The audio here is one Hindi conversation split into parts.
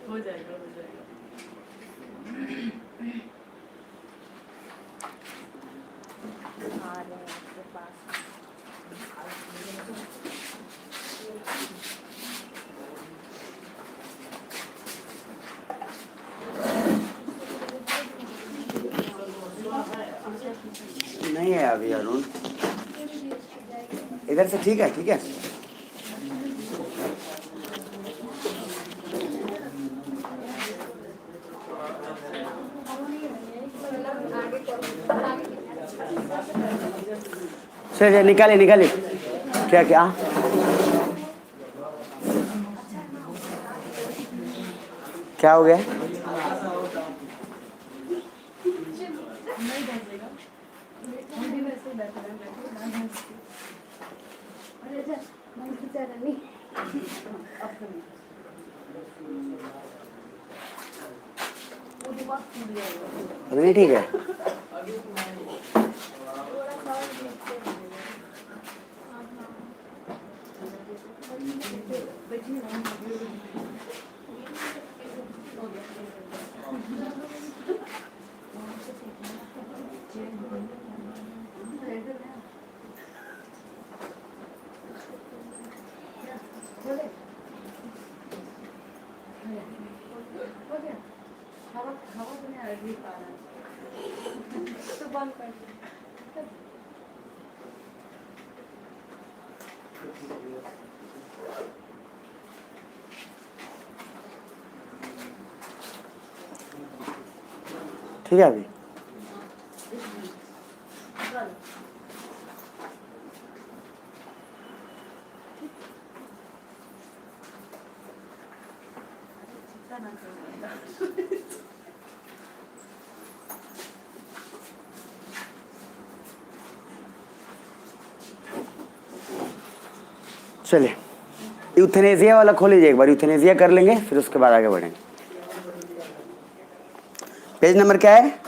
हो जाएगा हो जाएगा। आ रहे हैं आपके पास। नहीं है अभी अरुण, इधर से ठीक है ठीक है। चलिए निकालिए निकालिए। क्या क्या क्या हो गया? नहीं ठीक है। ठीक है अभी चलिए यूथेनेसिया वाला खोल लीजिए एक बार। यूथेनेसिया कर लेंगे फिर उसके बाद आगे बढ़ेंगे। पेज नंबर क्या है?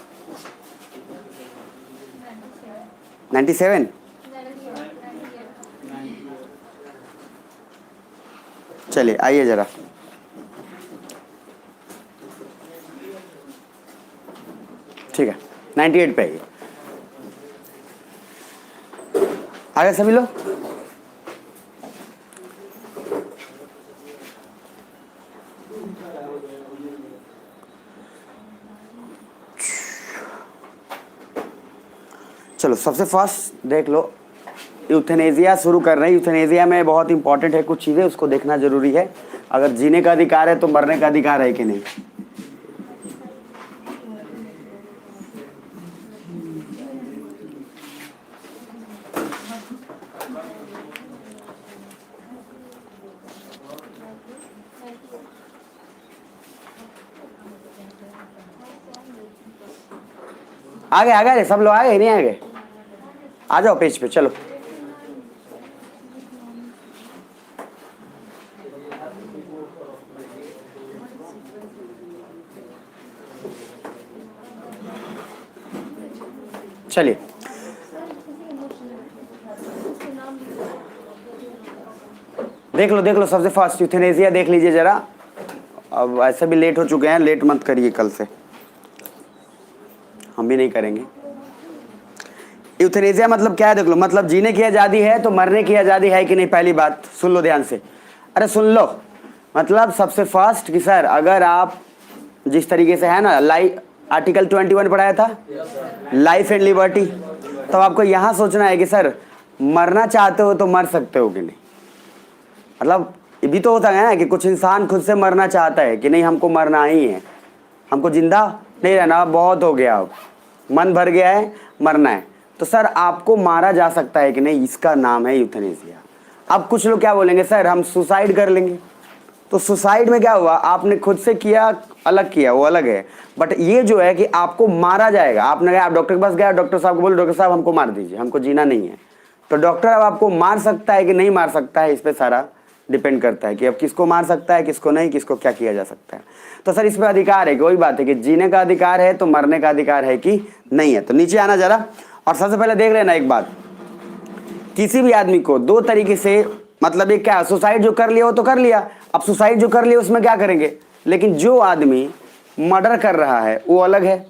97। चलिए आइए जरा। ठीक है 98 पे आइए। आगे सभी लोग। चलो सबसे फर्स्ट देख लो, यूथेनेसिया शुरू कर रहे हैं। यूथेनेसिया में बहुत इंपॉर्टेंट है कुछ चीज़ें, उसको देखना जरूरी है। अगर जीने का अधिकार है तो मरने का अधिकार है कि नहीं। आगे आगे सब लोग आगे नहीं आगे आ जाओ पेज पे। चलो चलिए देख लो सबसे फास्ट यूथेनेसिया देख लीजिए जरा। अब ऐसे भी लेट हो चुके हैं, लेट मत करिए, कल से हम भी नहीं करेंगे। यूथेनेसिया मतलब क्या है देख लो। मतलब जीने की आज़ादी है तो मरने की आज़ादी है कि नहीं। पहली बात सुन लो ध्यान से, अरे सुन लो। मतलब सबसे फास्ट कि सर अगर आप जिस तरीके से है ना आर्टिकल 21 पढ़ाया था, लाइफ एंड लिबर्टी, तो आपको यहाँ सोचना है कि सर मरना चाहते हो तो मर सकते हो कि नहीं। मतलब ये भी तो होता है ना कि कुछ इंसान खुद से मरना चाहता है कि नहीं हमको मरना ही है, हमको जिंदा नहीं रहना, बहुत हो गया, अब मन भर गया है, मरना है। तो सर आपको मारा जा सकता है कि नहीं, इसका नाम है यूथेनेसिया। अब कुछ लोग क्या बोलेंगे, सर हम सुसाइड कर लेंगे, तो सुसाइड में क्या हुआ, आपने खुद से किया, अलग किया, वो अलग है। बट ये जो है कि आपको मारा जाएगा, आपने कहा, आप डॉक्टर के पास गया, डॉक्टर साहब को बोले डॉक्टर साहब हमको मार दीजिए, हमको जीना नहीं है, तो डॉक्टर अब आपको मार सकता है कि नहीं मार सकता है, इस पर सारा डिपेंड करता है कि अब किसको मार सकता है, किसको नहीं, किसको क्या किया जा सकता है। तो सर इस पर अधिकार है कि, वही बात है कि जीने का अधिकार है तो मरने का अधिकार है कि नहीं है। तो नीचे आना जरा, और सबसे पहले देख लेना एक बात, किसी भी आदमी को दो तरीके से, मतलब एक क्या, सुसाइड जो कर लिया वो तो कर लिया, अब सुसाइड जो कर लिया उसमें क्या करेंगे, लेकिन जो आदमी मर्डर कर रहा है वो अलग है,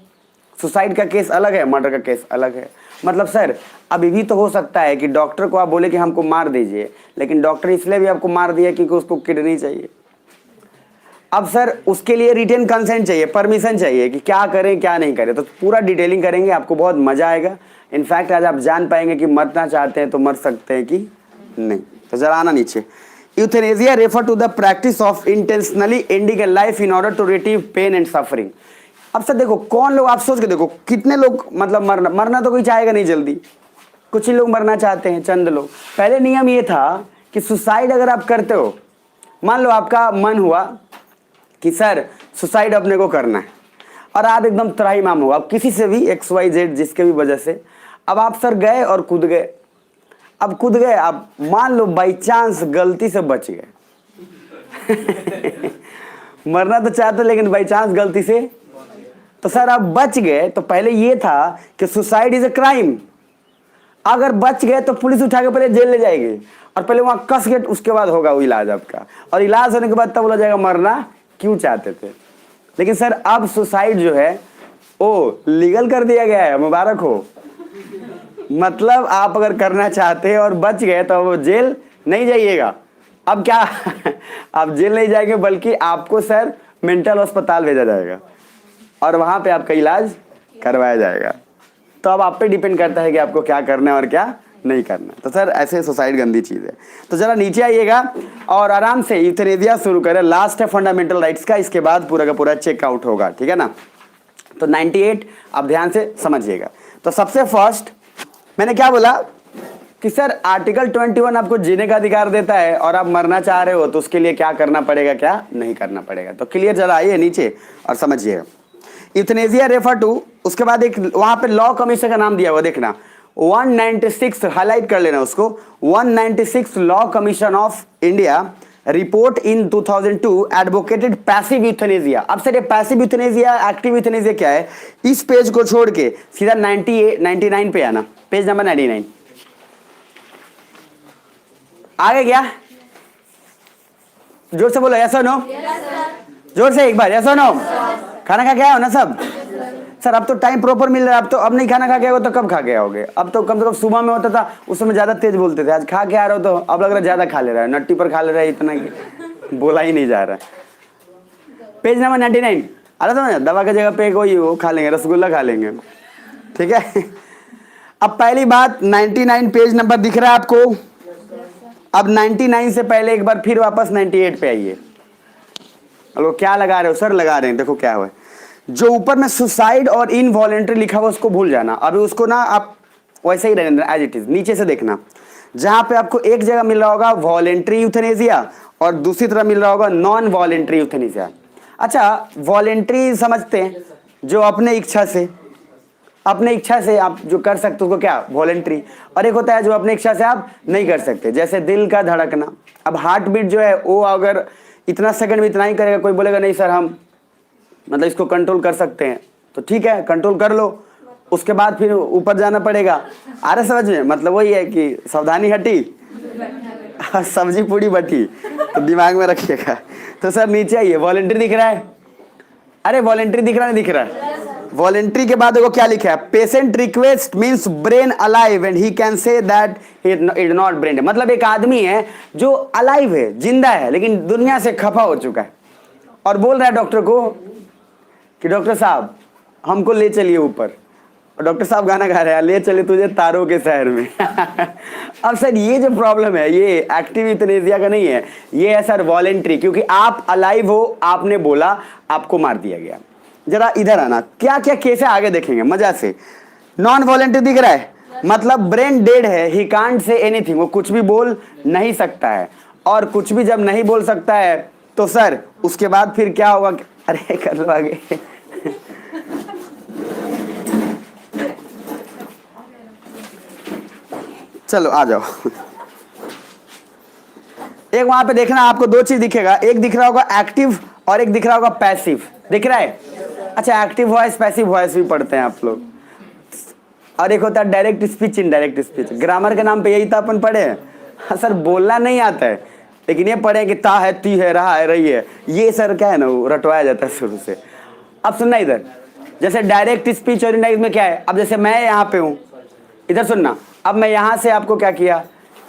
सुसाइड का केस अलग है, मर्डर का केस अलग है। मतलब सर अभी भी तो हो सकता है कि डॉक्टर को आप बोले कि हमको मार दीजिए, लेकिन डॉक्टर इसलिए भी आपको मार दिया क्योंकि उसको किडनी चाहिए। अब सर उसके लिए रिटन कंसेंट चाहिए, परमिशन चाहिए कि क्या करें क्या नहीं करें, तो पूरा डिटेलिंग करेंगे, आपको बहुत मजा आएगा। इनफैक्ट आज आप जान पाएंगे कि मरना चाहते हैं तो मर सकते हैं कि नहीं। तो जरा आना नीचे। Euthanasia refer to the practice of intentionally ending a life in order to relieve pain and suffering. अब सर देखो कौन लोग, आप सोच के देखो कितने लोग, मतलब मरना तो कोई चाहेगा नहीं जल्दी, कुछ ही लोग मरना चाहते हैं, चंद लोग। पहले नियम ये था कि सुसाइड अगर आप करते हो, मान लो आपका मन हुआ कि सर सुसाइड अपने को करना है, और आप एकदम त्राहिमाम हो, आप किसी से भी XYZ जिसके भी वजह से, अब आप सर गए और कूद गए। अब कूद गए, आप मान लो बाई चांस गलती से बच गए मरना तो चाहते लेकिन बाई चांस गलती से, तो सर आप बच गए। तो पहले ये था कि सुसाइड इज ए क्राइम, अगर बच गए तो पुलिस उठा के पहले जेल ले जाएगी और पहले वहां कस के उसके बाद होगा वो इलाज आपका, और इलाज होने के बाद तब बोला जाएगा मरना क्यों चाहते थे। लेकिन सर अब सुसाइड जो है ओ लीगल कर दिया गया है, मुबारक हो। मतलब आप अगर करना चाहते हैं और बच गए तो वो जेल नहीं जाइएगा। अब क्या आप जेल नहीं जाएंगे बल्कि आपको सर मेंटल अस्पताल भेजा जाएगा और वहां पे आपका इलाज करवाया जाएगा। तो अब आप पे डिपेंड करता है कि आपको क्या करना है और क्या नहीं करना। तो सर ऐसे सुसाइड गंदी चीज है। तो जरा नीचे आइएगा और आराम से यूथेनेसिया शुरू करें। लास्ट है फंडामेंटल राइट्स का, इसके बाद पूरा का पूरा चेकआउट होगा, ठीक है ना। तो 98 आप ध्यान से समझिएगा। तो सबसे फर्स्ट मैंने क्या बोला कि सर आर्टिकल 21 आपको जीने का अधिकार देता है और आप मरना चाह रहे हो तो उसके लिए क्या करना पड़ेगा क्या नहीं करना पड़ेगा। तो क्लियर, जरा आइए नीचे और समझिएगा। यूथेनेसिया रेफर टू, उसके बाद एक वहां पे लॉ कमीशन का नाम दिया हुआ, देखना 196, हाईलाइट कर लेना उसको, 196 law commission of India report in 2002 advocated passive euthanasia. अब सर ये पैसिव यूथेनेसिया एक्टिव यूथेनेसिया क्या है, इस पेज को छोड़ के सीधा 99 पे आना, पेज नंबर 99 आगे। क्या जोर से बोलो, यस और नो, जोर से एक बार, यस और नो। खाना खा के आए हो ना सब? सर अब तो टाइम प्रॉपर मिल रहा है, अब तो अब नहीं खाना खा के आओगे तो कब खा के आओगे? अब तो कम से कम सुबह में होता था, उस समय ज्यादा तेज बोलते थे, आज खा के आ रहे हो तो अब लग रहा है ज्यादा खा ले रहा है, नट्टी पर खा ले रहा है इतना कि बोला ही नहीं जा रहा है। पेज नंबर 99 आ रहा था ना, दवा की जगह पे कोई वो खा लेंगे, रसगुल्ला खा लेंगे, ठीक है। अब पहली बात 99 पेज नंबर दिख रहा है आपको। अब 99 से पहले एक बार फिर वापस 98 पे आइए। अब क्या लगा रहे हो सर? लगा रहे हैं, देखो क्या हुआ, जो ऊपर में सुसाइड और इनवॉलेंट्री लिखा हुआ उसको भूल जाना, अभी उसको ना आप वैसे ही रहने एज इट इज। नीचे से देखना, जहां पे आपको एक जगह मिल रहा होगा वॉलेंट्री यूथेनेसिया और दूसरी तरफ मिल रहा होगा नॉन वॉलेंट्री यूथेनेसिया। अच्छा, वॉलेंट्री समझते हैं, जो अपने इच्छा से आप जो कर सकते हो उसको क्या वॉलेंट्री, और एक होता है जो अपने इच्छा से आप नहीं कर सकते, जैसे दिल का धड़कना। अब हार्ट बीट जो है वो अगर इतना सेकंड में इतना ही करेगा, कोई बोलेगा नहीं सर हम मतलब इसको कंट्रोल कर सकते हैं, तो ठीक है कंट्रोल कर लो, उसके बाद फिर ऊपर जाना पड़ेगा। आ रहा समझ में? मतलब वही है कि सावधानी हटी सब्जी पूरी बटी, तो दिमाग में रखिएगा। तो सर नीचे आइए, वॉलेंट्री दिख रहा है? अरे वॉलेंट्री दिख रहा है, दिख रहा है? वॉलेंट्री के बाद देखो क्या लिखा है, patient request means brain alive and he can say that it not brain. मतलब एक आदमी है जो अलाइव है, जिंदा है, लेकिन दुनिया से खफा हो चुका है और बोल रहा है डॉक्टर को कि डॉक्टर साहब हमको ले चलिए ऊपर, और डॉक्टर साहब गाना गा रहे हैं, ले चले तुझे तारों के शहर में अब सर ये जो प्रॉब्लम है ये एक्टिव यूथेनेसिया का नहीं है, ये है सर वॉलेंट्री, क्योंकि आप अलाइव हो, आपने बोला, आपको मार दिया गया। जरा इधर आना, क्या क्या केस है आगे देखेंगे मजा से। नॉन वॉलेंट्री दिख रहा है, मतलब ब्रेन डेड है, ही कांट से एनीथिंग, वो कुछ भी बोल नहीं सकता है, और कुछ भी जब नहीं बोल सकता है तो सर उसके बाद फिर क्या होगा? अरे कर लो आगे। चलो आ जाओ। एक वहां पे देखना, आपको दो चीज दिखेगा, एक दिख रहा होगा एक्टिव और एक दिख रहा होगा पैसिव। दिख रहा है? अच्छा, एक्टिव वॉइस पैसिव वॉइस भी पढ़ते हैं आप लोग। और एक होता है direct speech, indirect speech. Grammar के नाम पे यही तो अपन पढ़े हैं। हाँ सर, बोलना नहीं आता है, लेकिन ये पढ़े कि ता है, ती है, रहा है, रही है, ये सर क्या है ना, वो रटवाया जाता है शुरू से। अब सुनना इधर, जैसे डायरेक्ट स्पीच और इनडायरेक्ट में क्या है। अब जैसे मैं यहाँ पे हूँ, इधर सुनना। अब मैं यहाँ से आपको क्या किया,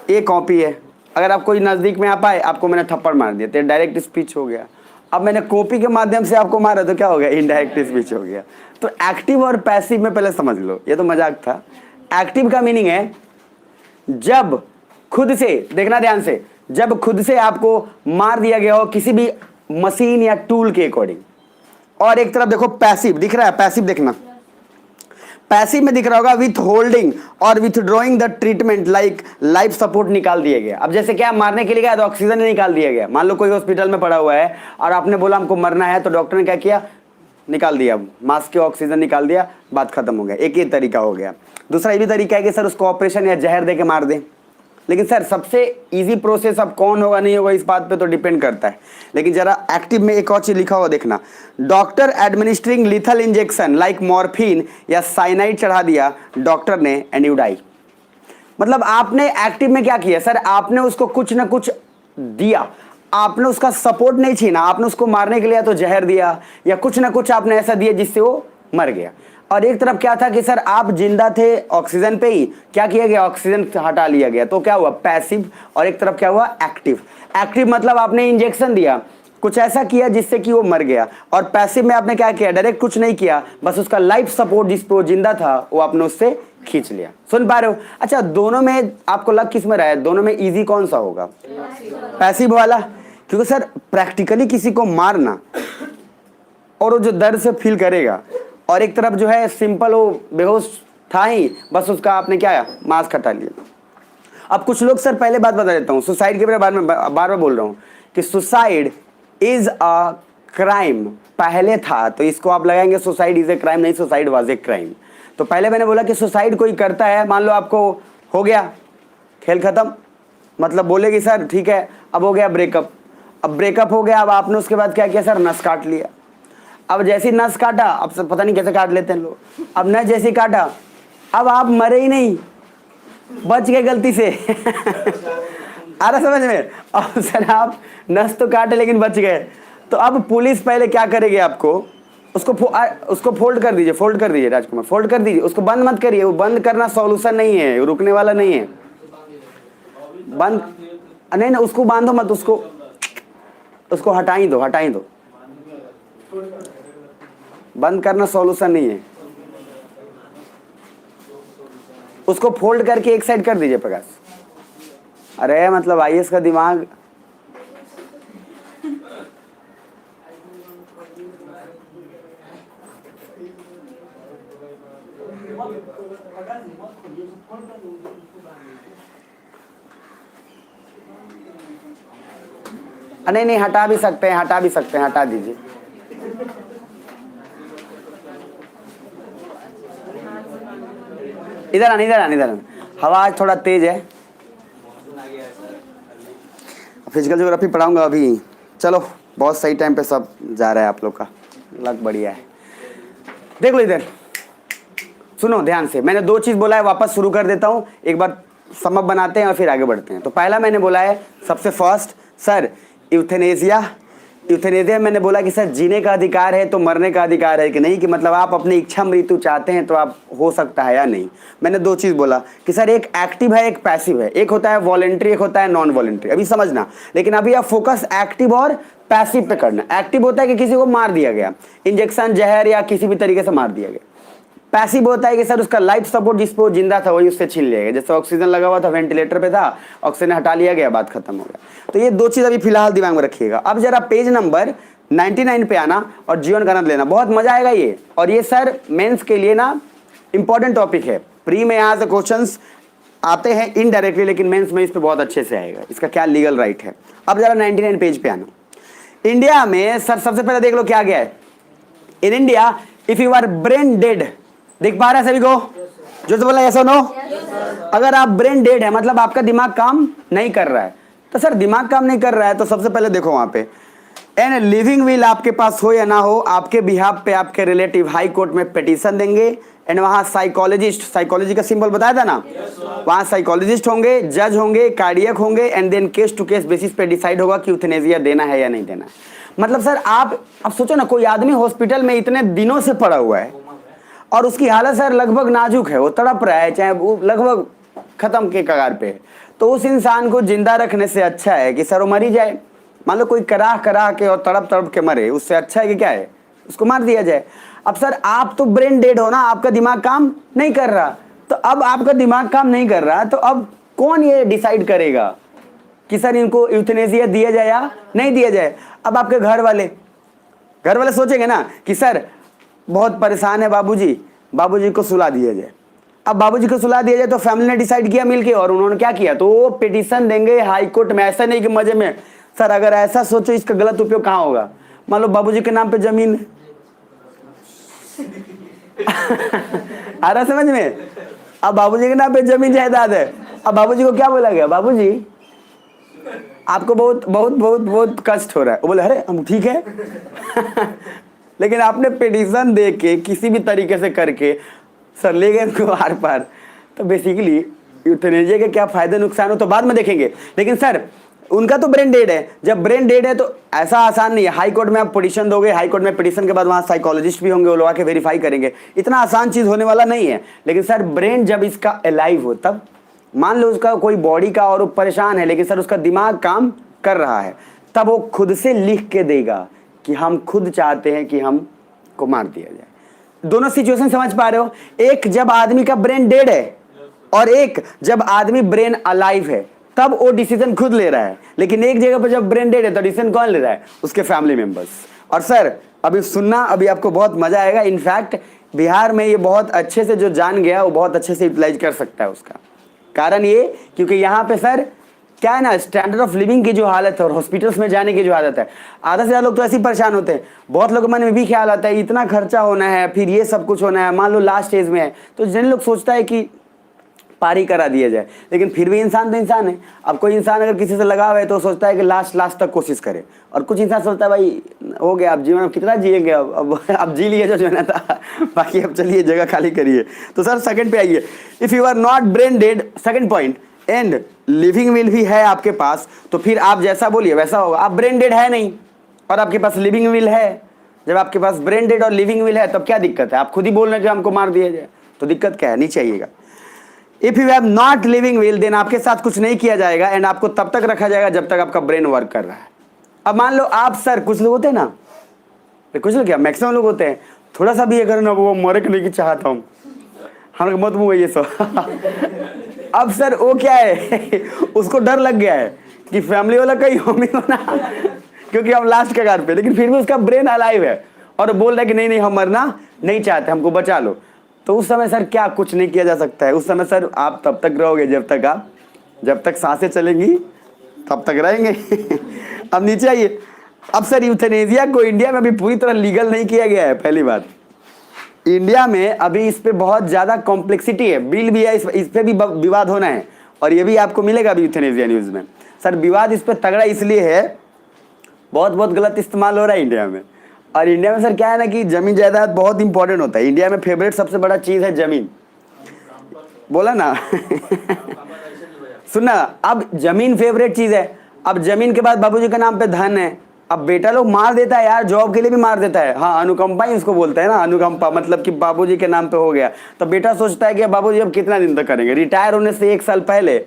ये कॉपी है, अगर आप कोई नज़दीक में आ पाए, आपको मैंने थप्पड़ मार दिया तो डायरेक्ट स्पीच हो गया। अब मैंने कॉपी के माध्यम से आपको मारा तो क्या हो गया, इनडायरेक्ट स्पीच हो गया। तो एक्टिव और पैसिव में पहले समझ लो, ये तो मजाक था। एक्टिव का मीनिंग है जब खुद से, देखना ध्यान से, जब खुद से आपको मार दिया गया हो किसी भी मशीन या टूल के अकॉर्डिंग। और एक तरफ देखो पैसिव, दिख रहा है पैसिव, देखना पैसिव में दिख रहा होगा विथ होल्डिंग और with drawing the treatment like life support निकाल दिया गया। अब जैसे क्या, मारने के लिए गया तो ऑक्सीजन निकाल दिया गया। मान लो कोई हॉस्पिटल में पड़ा हुआ है और आपने बोला हमको मरना है, तो डॉक्टर ने क्या किया, निकाल दिया, मास्क के ऑक्सीजन निकाल दिया, बात खत्म हो गया। एक ही तरीका हो गया। दूसरा ये भी तरीका है कि सर उसको ऑपरेशन या जहर दे के मार दें। लेकिन सर सबसे इजी प्रोसेस अब कौन होगा नहीं होगा इस बात पे तो डिपेंड करता है। लेकिन जरा एक्टिव में एक और चीज लिखा हुआ देखना, doctor administering lethal injection like morphine या साइनाइड चढ़ा दिया डॉक्टर ने एंड यू डाई। मतलब आपने एक्टिव में क्या किया सर, आपने उसको कुछ ना कुछ दिया, आपने उसका सपोर्ट नहीं छीना, आपने उसको मारने के लिए तो जहर दिया या कुछ ना कुछ आपने ऐसा दिया जिससे वो मर गया। और एक तरफ क्या था कि सर आप जिंदा थे ऑक्सीजन पे ही, क्या किया गया, ऑक्सीजन हटा लिया गया, तो क्या हुआ पैसिव। और एक तरफ क्या हुआ एक्टिव। एक्टिव मतलब आपने इंजेक्शन दिया, कुछ ऐसा किया जिससे कि वो मर गया। और पैसिव में आपने क्या किया, डायरेक्ट कुछ नहीं किया, बस उसका लाइफ सपोर्ट जिस पे वो जिंदा था वो आपने उससे खींच लिया। सुन पा रहे हो? अच्छा, दोनों में आपको लग किस में रहा है, दोनों में इजी कौन सा होगा, पैसिव वाला। क्योंकि सर प्रैक्टिकली किसी को मारना और वो जो दर्द से फील करेगा, और एक तरफ जो है सिंपल वो बेहोश था ही, बस उसका आपने क्या मास्क हटा लिया। अब कुछ लोग, सर पहले बात बता देता हूँ, सुसाइड के बारे में बार बार बोल रहा हूँ कि सुसाइड इज अ क्राइम। पहले था तो इसको आप लगाएंगे सुसाइड इज ए क्राइम, नहीं सुसाइड वाज ए क्राइम। तो पहले मैंने बोला कि सुसाइड कोई करता है, मान लो आपको हो गया, खेल खत्म, मतलब बोलेगी सर ठीक है अब हो गया ब्रेकअप। अब ब्रेकअप हो गया, अब आपने उसके बाद क्या किया सर, नस काट लिया। अब जैसी नस काटा, अब सब पता नहीं कैसे काट लेते हैं लोग, अब नस जैसी काटा, अब आप मरे ही नहीं, बच गए गलती से। आ रहा समझ में? अब सर आप नस तो काटे लेकिन बच गए, तो अब पुलिस पहले क्या करेगी आपको, उसको फोल्ड कर दीजिए, फोल्ड कर दीजिए राजकुमार, फोल्ड कर दीजिए, उसको बंद मत करिए, वो बंद करना सॉल्यूशन नहीं है, वो रुकने वाला नहीं है। बंद नहीं ना, उसको बांधो मत, उसको हटा ही दो, हटा ही दो, बंद करना सॉल्यूशन नहीं है। उसको फोल्ड करके एक साइड कर दीजिए प्रकाश। अरे मतलब आईएएस का दिमाग, नहीं नहीं हटा भी सकते हैं, हटा भी सकते हैं, हटा दीजिए। इधर आना, इधर आना, इधर आना, हवा आज थोड़ा तेज है। फिजिकल ज्योग्राफी पढ़ाऊंगा अभी। चलो बहुत सही टाइम पे सब जा रहा है आप लोग का, लग बढ़िया है। देख लो इधर, सुनो ध्यान से, मैंने दो चीज बोला है, वापस शुरू कर देता हूँ, एक बार समअप बनाते हैं और फिर आगे बढ़ते हैं। तो पहला मैंने बोला है सबसे फर्स्ट, सर यूथेनेसिया। यूथेनेसिया मैंने बोला कि सर जीने का अधिकार है तो मरने का अधिकार है कि नहीं, कि मतलब आप अपनी इच्छा मृत्यु चाहते हैं तो आप हो सकता है या नहीं। मैंने दो चीज़ बोला कि सर एक एक्टिव है एक पैसिव है, एक होता है वॉलेंट्री एक होता है नॉन वॉलेंट्री, अभी समझना। लेकिन अभी आप फोकस एक्टिव और पैसिव पे करना। एक्टिव होता है कि किसी को मार दिया गया, इंजेक्शन जहर या किसी भी तरीके से मार दिया गया। पैसिव होता है कि सर उसका लाइफ सपोर्ट जिस पे वो जिंदा था वही उससे छीन लिया गया, जैसे ऑक्सीजन लगा हुआ था, वेंटिलेटर पे था, ऑक्सीजन हटा लिया गया, बात खत्म हो गया। तो ये दो चीज अभी फिलहाल दिमाग में रखिएगा। अब जरा पेज नंबर 99 पे आना और जीवन का आनंद लेना, बहुत मजा आएगा ये। और ये सर मेंस के लिए ना इंपॉर्टेंट टॉपिक है। प्री में यहाँ से क्वेश्चंस आते हैं इनडायरेक्टली, लेकिन मेंस में इस पे बहुत अच्छे से आएगा, इसका क्या लीगल राइट है। अब जरा 99 पेज पे आना। इंडिया में सर सबसे पहले देख लो क्या गया है। In India if you are brain dead, देख पा रहे हैं सभी को? जो तो बोला ऐसा नो, अगर आप ब्रेन डेड है मतलब आपका दिमाग काम नहीं कर रहा है। तो सर दिमाग काम नहीं कर रहा है तो सबसे पहले देखो वहां पे एंड लिविंग विल आपके पास हो या ना हो, आपके बिहाफ पे आपके रिलेटिव हाई कोर्ट में पिटीशन देंगे एंड वहां साइकोलॉजिस्ट, साइकोलॉजी का सिंबल बताया था ना, वहां साइकोलॉजिस्ट होंगे, जज होंगे, कार्डियक होंगे and then case to case basis पे डिसाइड होगा कि यूथेनेसिया देना है या नहीं देना है। मतलब सर आप अब सोचो ना, कोई आदमी हॉस्पिटल में इतने दिनों से पड़ा हुआ है और उसकी हालत सर लगभग नाजुक है, वो तड़प रहा है, चाहे वो लगभग खत्म के कगार पे है, तो उस इंसान को जिंदा रखने से अच्छा है कि सर वो मर ही जाए। मान लो कोई कराह कराह के और तड़प तड़प के मरे, उससे अच्छा है कि क्या है उसको मार दिया जाए। अब सर आप तो ब्रेन डेड हो ना, आपका दिमाग काम नहीं कर रहा, तो अब आपका दिमाग काम नहीं कर रहा तो अब कौन ये डिसाइड करेगा कि सर इनको यूथेनेसिया दिया जाए या नहीं दिया जाए? अब आपके घर वाले सोचेंगे ना कि सर बहुत परेशान है बाबूजी को सुला दिया जाए। अब बाबूजी को सुला दिया जाए तो फैमिली ने डिसाइड किया मिलके, और उन्होंने क्या किया, तो वो पिटीशन देंगे हाई कोर्ट में। ऐसा नहीं कि मजे में, सर अगर ऐसा सोचो इसका गलत उपयोग कहाँ होगा। मान लो बाबूजी के नाम पे जमीन है आ रहा समझ में? अब बाबूजी के नाम पे जमीन जायदाद है, अब बाबूजी को क्या बोला गया, बाबूजी आपको बहुत बहुत बहुत बहुत कष्ट हो रहा है। वो बोले अरे हम ठीक है लेकिन आपने पिटीशन दे के किसी भी तरीके से करके सर ले गए उनको आर पार। तो बेसिकली यूथेनेसिया के क्या फायदे नुकसान हो तो बाद में देखेंगे, लेकिन सर उनका तो ब्रेन डेड है। जब ब्रेन डेड है तो ऐसा आसान नहीं है, हाई कोर्ट में आप पिटीशन दोगे, हाई कोर्ट में पिटीशन के बाद वहाँ साइकोलॉजिस्ट भी होंगे, वो लोग आके वेरीफाई करेंगे, इतना आसान चीज़ होने वाला नहीं है। लेकिन सर ब्रेन जब इसका अलाइव हो, तब मान लो उसका कोई बॉडी का और वो परेशान है लेकिन सर उसका दिमाग काम कर रहा है, तब वो खुद से लिख के देगा कि हम खुद चाहते हैं कि हम को मार दिया जाए। दोनों सिचुएशन समझ पा रहे हो? एक जब आदमी का ब्रेन डेड है और एक जब आदमी ब्रेन अलाइव है, तब वो डिसीजन खुद ले रहा है। लेकिन एक जगह पर जब ब्रेन डेड है तो डिसीजन कौन ले रहा है, उसके फैमिली मेंबर्स। और सर अभी सुनना, अभी आपको बहुत मजा आएगा। इनफैक्ट बिहार में ये बहुत अच्छे से जो जान गया वो बहुत अच्छे से यूटिलाइज कर सकता है। उसका कारण ये क्योंकि यहाँ पे सर क्या है ना, स्टैंडर्ड ऑफ लिविंग की जो हालत है और हॉस्पिटल्स में जाने की जो हालत है, आधा से ज्यादा लोग तो ऐसे ही परेशान होते हैं। बहुत लोगों के मन में भी ख्याल आता है इतना खर्चा होना है, फिर ये सब कुछ होना है, मान लो लास्ट स्टेज में है तो जिन लोग सोचता है कि पारी करा दिया जाए, लेकिन फिर भी इंसान तो इंसान है। अब कोई इंसान अगर किसी से लगाव है तो सोचता है कि लास्ट तक कोशिश करे, और कुछ इंसान सोचता है भाई हो गया अब जीवन, कितना जिएंगे, अब जी लिए जो है था बाकी अब चलिए जगह खाली करिए। तो सर सेकंड पे आइए, if you are not brain dead, second point, and living will भी है आपके पास, तो फिर आप जैसा बोलिए वैसा होगा। आप ब्रेन डेड है नहीं और आपके पास लिविंग विल है। जब आपके पास ब्रेन डेड और लिविंग विल है तब क्या दिक्कत है? आप खुद ही बोल रहे हैं कि हमको मार दिया जाए, तो दिक्कत क्या है? नीचे आइएगा। If you have not living will, then आपके साथ कुछ नहीं किया जाएगा एंड आपको तब तक रखा जाएगा जब तक आपका ब्रेन वर्क कर रहा है। अब मान लो आप सर, कुछ लोग होते हैं ना, कुछ लोग क्या मैक्सिमम लोग होते हैं, थोड़ा सा भी अगर ना वो मरे करने की चाहता हूँ, हम मत मुँह ये सब अब सर वो क्या है उसको डर लग गया है कि फैमिली वाला कहीं हम ही होना क्योंकि हम लास्ट कगार पे, लेकिन फिर भी उसका ब्रेन अलाइव है और बोल रहा है कि नहीं नहीं हम मरना नहीं चाहते, हमको बचा लो। तो उस समय सर क्या कुछ नहीं किया जा सकता है। उस समय सर आप तब तक रहोगे जब तक सांसें चलेंगी तब तक रहेंगे अब नीचे आइए। अब सर यूथेनेसिया को इंडिया में अभी पूरी तरह लीगल नहीं किया गया है। पहली बात, इंडिया में अभी इस पे बहुत ज़्यादा कॉम्प्लेक्सिटी है, बिल भी है, इस पे भी विवाद होना है और ये भी आपको मिलेगा अभी यूथेनेसिया न्यूज़ में। सर विवाद इस पे तगड़ा इसलिए है, बहुत गलत इस्तेमाल हो रहा है इंडिया में। और इंडिया में सर क्या है ना कि जमीन जायदाद बहुत इंपॉर्टेंट होता है। इंडिया में फेवरेट सबसे बड़ा चीज़ है जमीन, बोला ना सुनना, अब जमीन फेवरेट चीज़ है। अब जमीन के बाद बाबूजी के नाम पे धन है। अब बेटा लोग मार देता है यार, जॉब के लिए भी मार देता है। हाँ, अनुकंपा ही उसको बोलते हैं ना, अनुकंपा मतलब कि बाबूजी के नाम पे हो गया तो बेटा सोचता है कि बाबूजी अब कितना दिन तक करेंगे। रिटायर होने से 1 साल पहले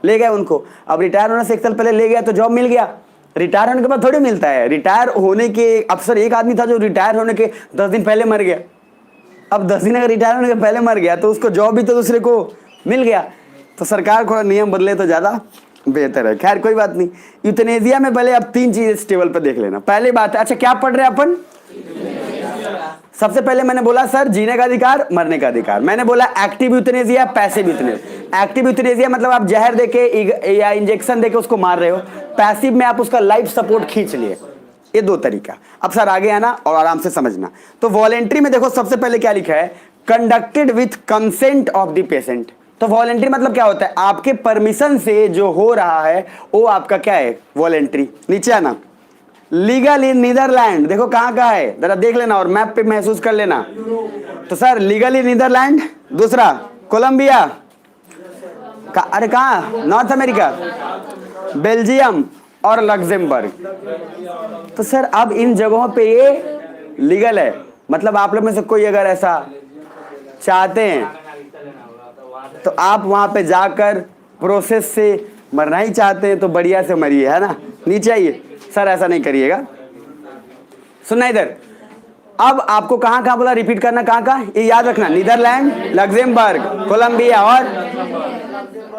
ले गए उनको, अब रिटायर होने से 1 साल पहले ले गया तो जॉब मिल गया। रिटायर होने के बाद थोड़ी मिलता है। रिटायर होने के अफसर एक आदमी था जो रिटायर होने के 10 दिन पहले मर गया। अब 10 दिन अगर रिटायर होने के पहले मर गया तो उसको जॉब भी तो दूसरे को मिल गया। तो सरकार को नियम बदले तो ज़्यादा बेहतर है। खैर कोई बात नहीं। यूथेनेसिया में पहले अब 3 चीज़ें इस टेबल पर देख लेना। पहली बात है, अच्छा क्या पढ़ रहे हैं अपन? सबसे पहले मैंने बोला सर जीने का अधिकार, मरने का अधिकार। मैंने बोला active euthanasia, passive euthanasia. Active euthanasia मतलब आप जहर देके या इंजेक्शन देके उसको मार रहे हो। पैसिव में आप उसका लाइफ सपोर्ट खींच लिए। ये दो तरीका। अब सर आगे आना और आराम से समझना। तो वॉलेंट्री में देखो सबसे पहले क्या लिखा है, conducted with consent of the patient. तो वॉलेंट्री मतलब क्या होता है, आपके परमिशन से जो हो रहा है वो आपका क्या है, वॉलेंट्री। नीचे आना, लीगल इन नीदरलैंड, देखो कहाँ कहाँ है जरा देख लेना और मैप पे महसूस कर लेना। तो सर लीगल इन नीदरलैंड, दूसरा कोलंबिया, अरे कहाँ, नॉर्थ अमेरिका, बेल्जियम और लग्जमबर्ग। तो सर अब इन जगहों पे ये लीगल है, मतलब आप लोग में से कोई अगर ऐसा चाहते हैं तो आप वहां पे जाकर प्रोसेस से मरना ही चाहते हैं तो बढ़िया से मरिए, है ना। नीचे आइए, सर ऐसा नहीं करिएगा, सुनना इधर। अब आपको कहाँ कहाँ बोला, रिपीट करना, कहाँ कहाँ ये याद रखना, नीदरलैंड, लग्जमबर्ग, कोलंबिया और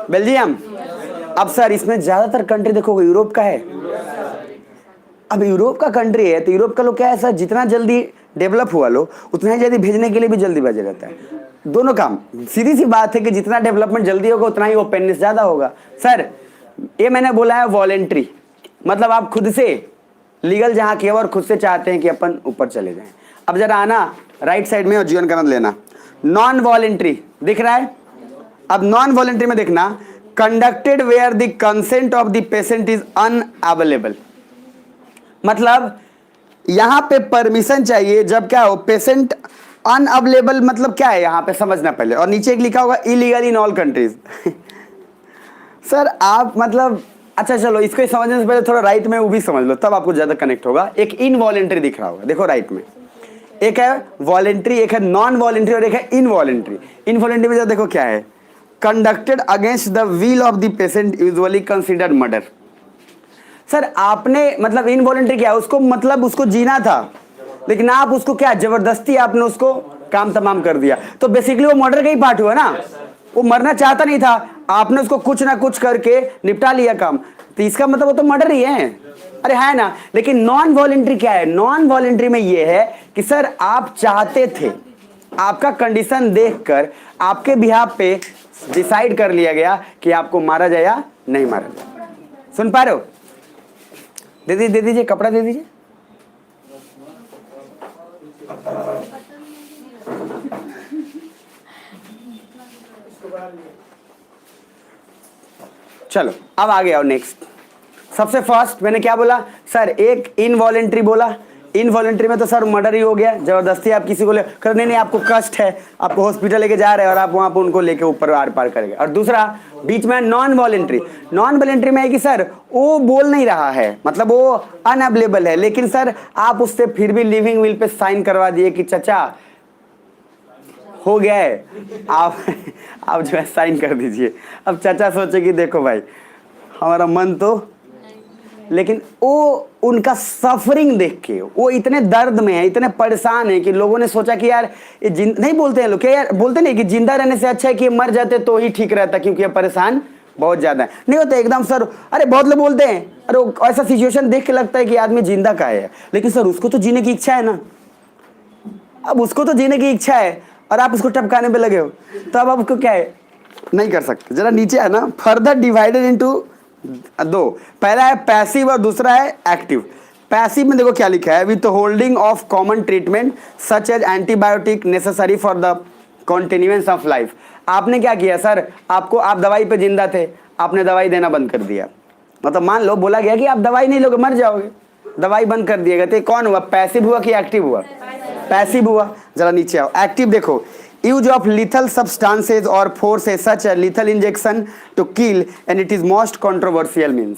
बेल्जियम। अब सर इसमें ज्यादातर कंट्री देखो यूरोप का है। अब यूरोप का कंट्री है तो यूरोप का लोग क्या है सर, जितना जल्दी डेवलप हुआ लो उतना ही जल्दी भेजने के लिए भी जल्दी बजे रहता है। दोनों काम, सीधी सी बात है कि जितना डेवलपमेंट जल्दी होगा उतना ही ओपननेस ज्यादा होगा। सर ये मैंने बोला है वॉलेंट्री, मतलब आप खुद से लीगल जहां किया और खुद से चाहते हैं कि अपन ऊपर चले जाएं। अब जरा आना राइट साइड में और जीवन का आनंद लेना। नॉन वॉलेंट्री दिख रहा है। अब नॉन वॉलेंट्री में देखना, conducted where the consent of the patient is unavailable, मतलब यहां पे परमिशन चाहिए जब क्या हो, पेशेंट अनअवेलेबल मतलब क्या है यहां पे समझना पहले। और नीचे एक लिखा होगा illegal in all countries. Sir आप मतलब अच्छा चलो इसको समझने से पहले थोड़ा राइट में वो भी समझ लो, तब आपको ज्यादा कनेक्ट होगा। एक इनवॉलेंट्री दिख रहा होगा, देखो राइट में एक है वॉलेंट्री, एक है नॉन वॉलेंट्री और एक है इनवॉलेंट्री। इनवॉलेंट्री में देखो क्या है, conducted against the will of the patient usually considered murder. Sir आपने मतलब इनवॉलेंट्री क्या है, उसको मतलब उसको जीना था लेकिन आप उसको क्या जबरदस्ती आपने उसको काम तमाम कर दिया, तो बेसिकली वो मर्डर का ही पार्ट हुआ ना। वो मरना चाहता नहीं था, आपने उसको कुछ ना कुछ करके निपटा लिया काम, तो इसका मतलब वो तो मर्डर ही है, अरे है ना। लेकिन नॉन वॉलेंट्री क्या है, नॉन वॉलेंट्री में ये है कि सर आप चाहते थे, आपका कंडीशन देखकर आपके बिहाफ पे डिसाइड कर लिया गया कि आपको मारा जाए या नहीं मारा जाए। सुन पा रहे हो, दे दीजिए कपड़ा दे दीजिए। चलो अब आगे आओ नेक्स्ट। सबसे फर्स्ट मैंने क्या बोला सर, एक इनवॉलेंट्री बोला। इनवॉलेंट्री में तो सर मर्डर ही हो गया, जबरदस्ती आप किसी को ले कर, नहीं आपको कष्ट है, आपको हॉस्पिटल लेके जा रहे हैं और आप वहां पर उनको लेके ऊपर आर पार करेंगे। और दूसरा बीच में नॉन वॉलेंट्री। नॉन वॉलेंट्री में है कि सर वो बोल नहीं रहा है, मतलब वो अनअवेलेबल है, लेकिन सर आप उससे फिर भी लिविंग विल पे साइन करवा दिए कि चचा हो गया है, आप जो है साइन कर दीजिए। अब चाचा सोचे कि देखो भाई हमारा मन तो, लेकिन वो उनका सफरिंग देख के वो इतने दर्द में है, इतने परेशान है कि लोगों ने सोचा कि यार ये नहीं बोलते हैं लोग क्या यार, बोलते नहीं कि जिंदा रहने से अच्छा है कि मर जाते तो ही ठीक रहता, क्योंकि ये परेशान बहुत ज्यादा है। नहीं होता एकदम सर, अरे बहुत लोग बोलते हैं, अरे ऐसा सिचुएशन देख के लगता है कि आदमी जिंदा का है, लेकिन सर उसको तो जीने की इच्छा है ना। अब उसको तो जीने की इच्छा है और आप उसको टपकाने पे लगे हो, तो अब आपको क्या है, नहीं कर सकते। जरा नीचे है ना, फर्दर डिवाइडेड इनटू दो, पहला है पैसिव और दूसरा है एक्टिव। पैसिव में देखो क्या लिखा है, withholding of common treatment such as antibiotic necessary for the continuance of life. आपने क्या किया सर, आपको आप दवाई पे जिंदा थे, आपने दवाई देना बंद कर दिया, मतलब मान लो बोला गया कि आप दवाई नहीं लोगे मर जाओगे, दवाई बंद कर दिएगा, तो कौन हुआ, पैसिव हुआ कि एक्टिव हुआ, पैसिव हुआ। जरा नीचे आओ, एक्टिव देखो, यूज ऑफ लिथल सब्सटेंसेज और forces such a lethal injection to kill and it is most controversial means.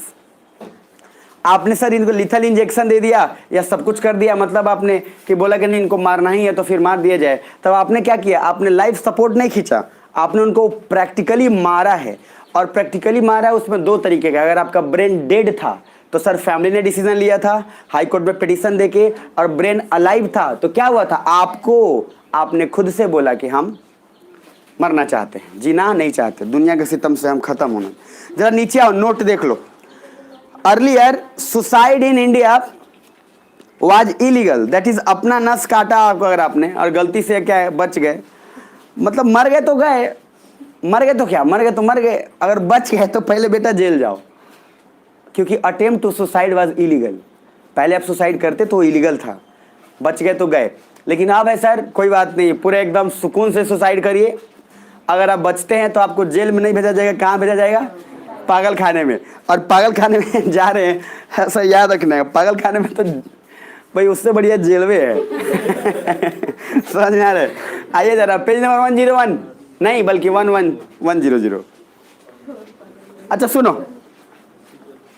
आपने सर इनको लिथल इंजेक्शन दे दिया या सब कुछ कर दिया, मतलब आपने कि बोला कि नहीं इनको मारना ही है तो फिर मार दिया जाए, तब आपने क्या किया, आपने लाइफ सपोर्ट नहीं खींचा, आपने उनको प्रैक्टिकली मारा है। और प्रैक्टिकली मारा है उसमें दो तरीके का, अगर आपका ब्रेन डेड था तो सर फैमिली ने डिसीजन लिया था हाई कोर्ट में पिटीशन देके, और ब्रेन अलाइव था तो क्या हुआ था, आपने खुद से बोला कि हम मरना चाहते हैं, जीना नहीं चाहते, दुनिया के सितम से हम खत्म होना। जरा नीचे आओ, नोट देख लो। Earlier suicide in India was illegal, that is अपना नस काटा आपको अगर आपने और गलती से क्या है बच गए, मतलब मर गए तो गए, मर गए तो क्या, मर गए तो मर गए, अगर बच गए तो पहले बेटा जेल जाओ, क्योंकि attempt to suicide was illegal. पहले आप सुसाइड करते तो इलीगल था, बच गए तो गए, लेकिन अब है सर कोई बात नहीं, पूरे एकदम सुकून से सुसाइड करिए। अगर आप बचते हैं तो आपको जेल में नहीं भेजा जाएगा, कहाँ भेजा जाएगा? पागल खाने में। और पागल खाने में जा रहे हैं, ऐसा याद रखना है, पागल खाने में तो भाई उससे बढ़िया जेल में है। समझ में आ रहा है? आइए जरा पेज नंबर 101 नहीं बल्कि 11100। अच्छा सुनो,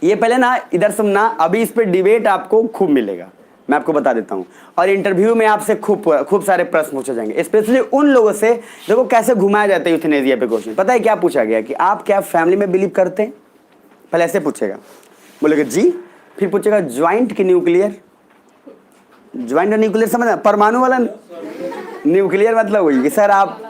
ये पहले ना इधर सुनना, अभी इस पे डिबेट आपको खूब मिलेगा, मैं आपको बता देता हूँ। और इंटरव्यू में आपसे खूब सारे प्रश्न पूछे जाएंगे, स्पेशली उन लोगों से देखो कैसे घुमाया जाता है यूथेनेसिया पे क्वेश्चन। पता है क्या पूछा गया कि आप क्या फैमिली में बिलीव करते हैं? पहले ऐसे पूछेगा, बोलेगा जी, फिर पूछेगा ज्वाइंट की न्यूक्लियर। ज्वाइंट और न्यूक्लियर समझ, परमाणु वाला न्यूक्लियर मतलब वही कि सर आप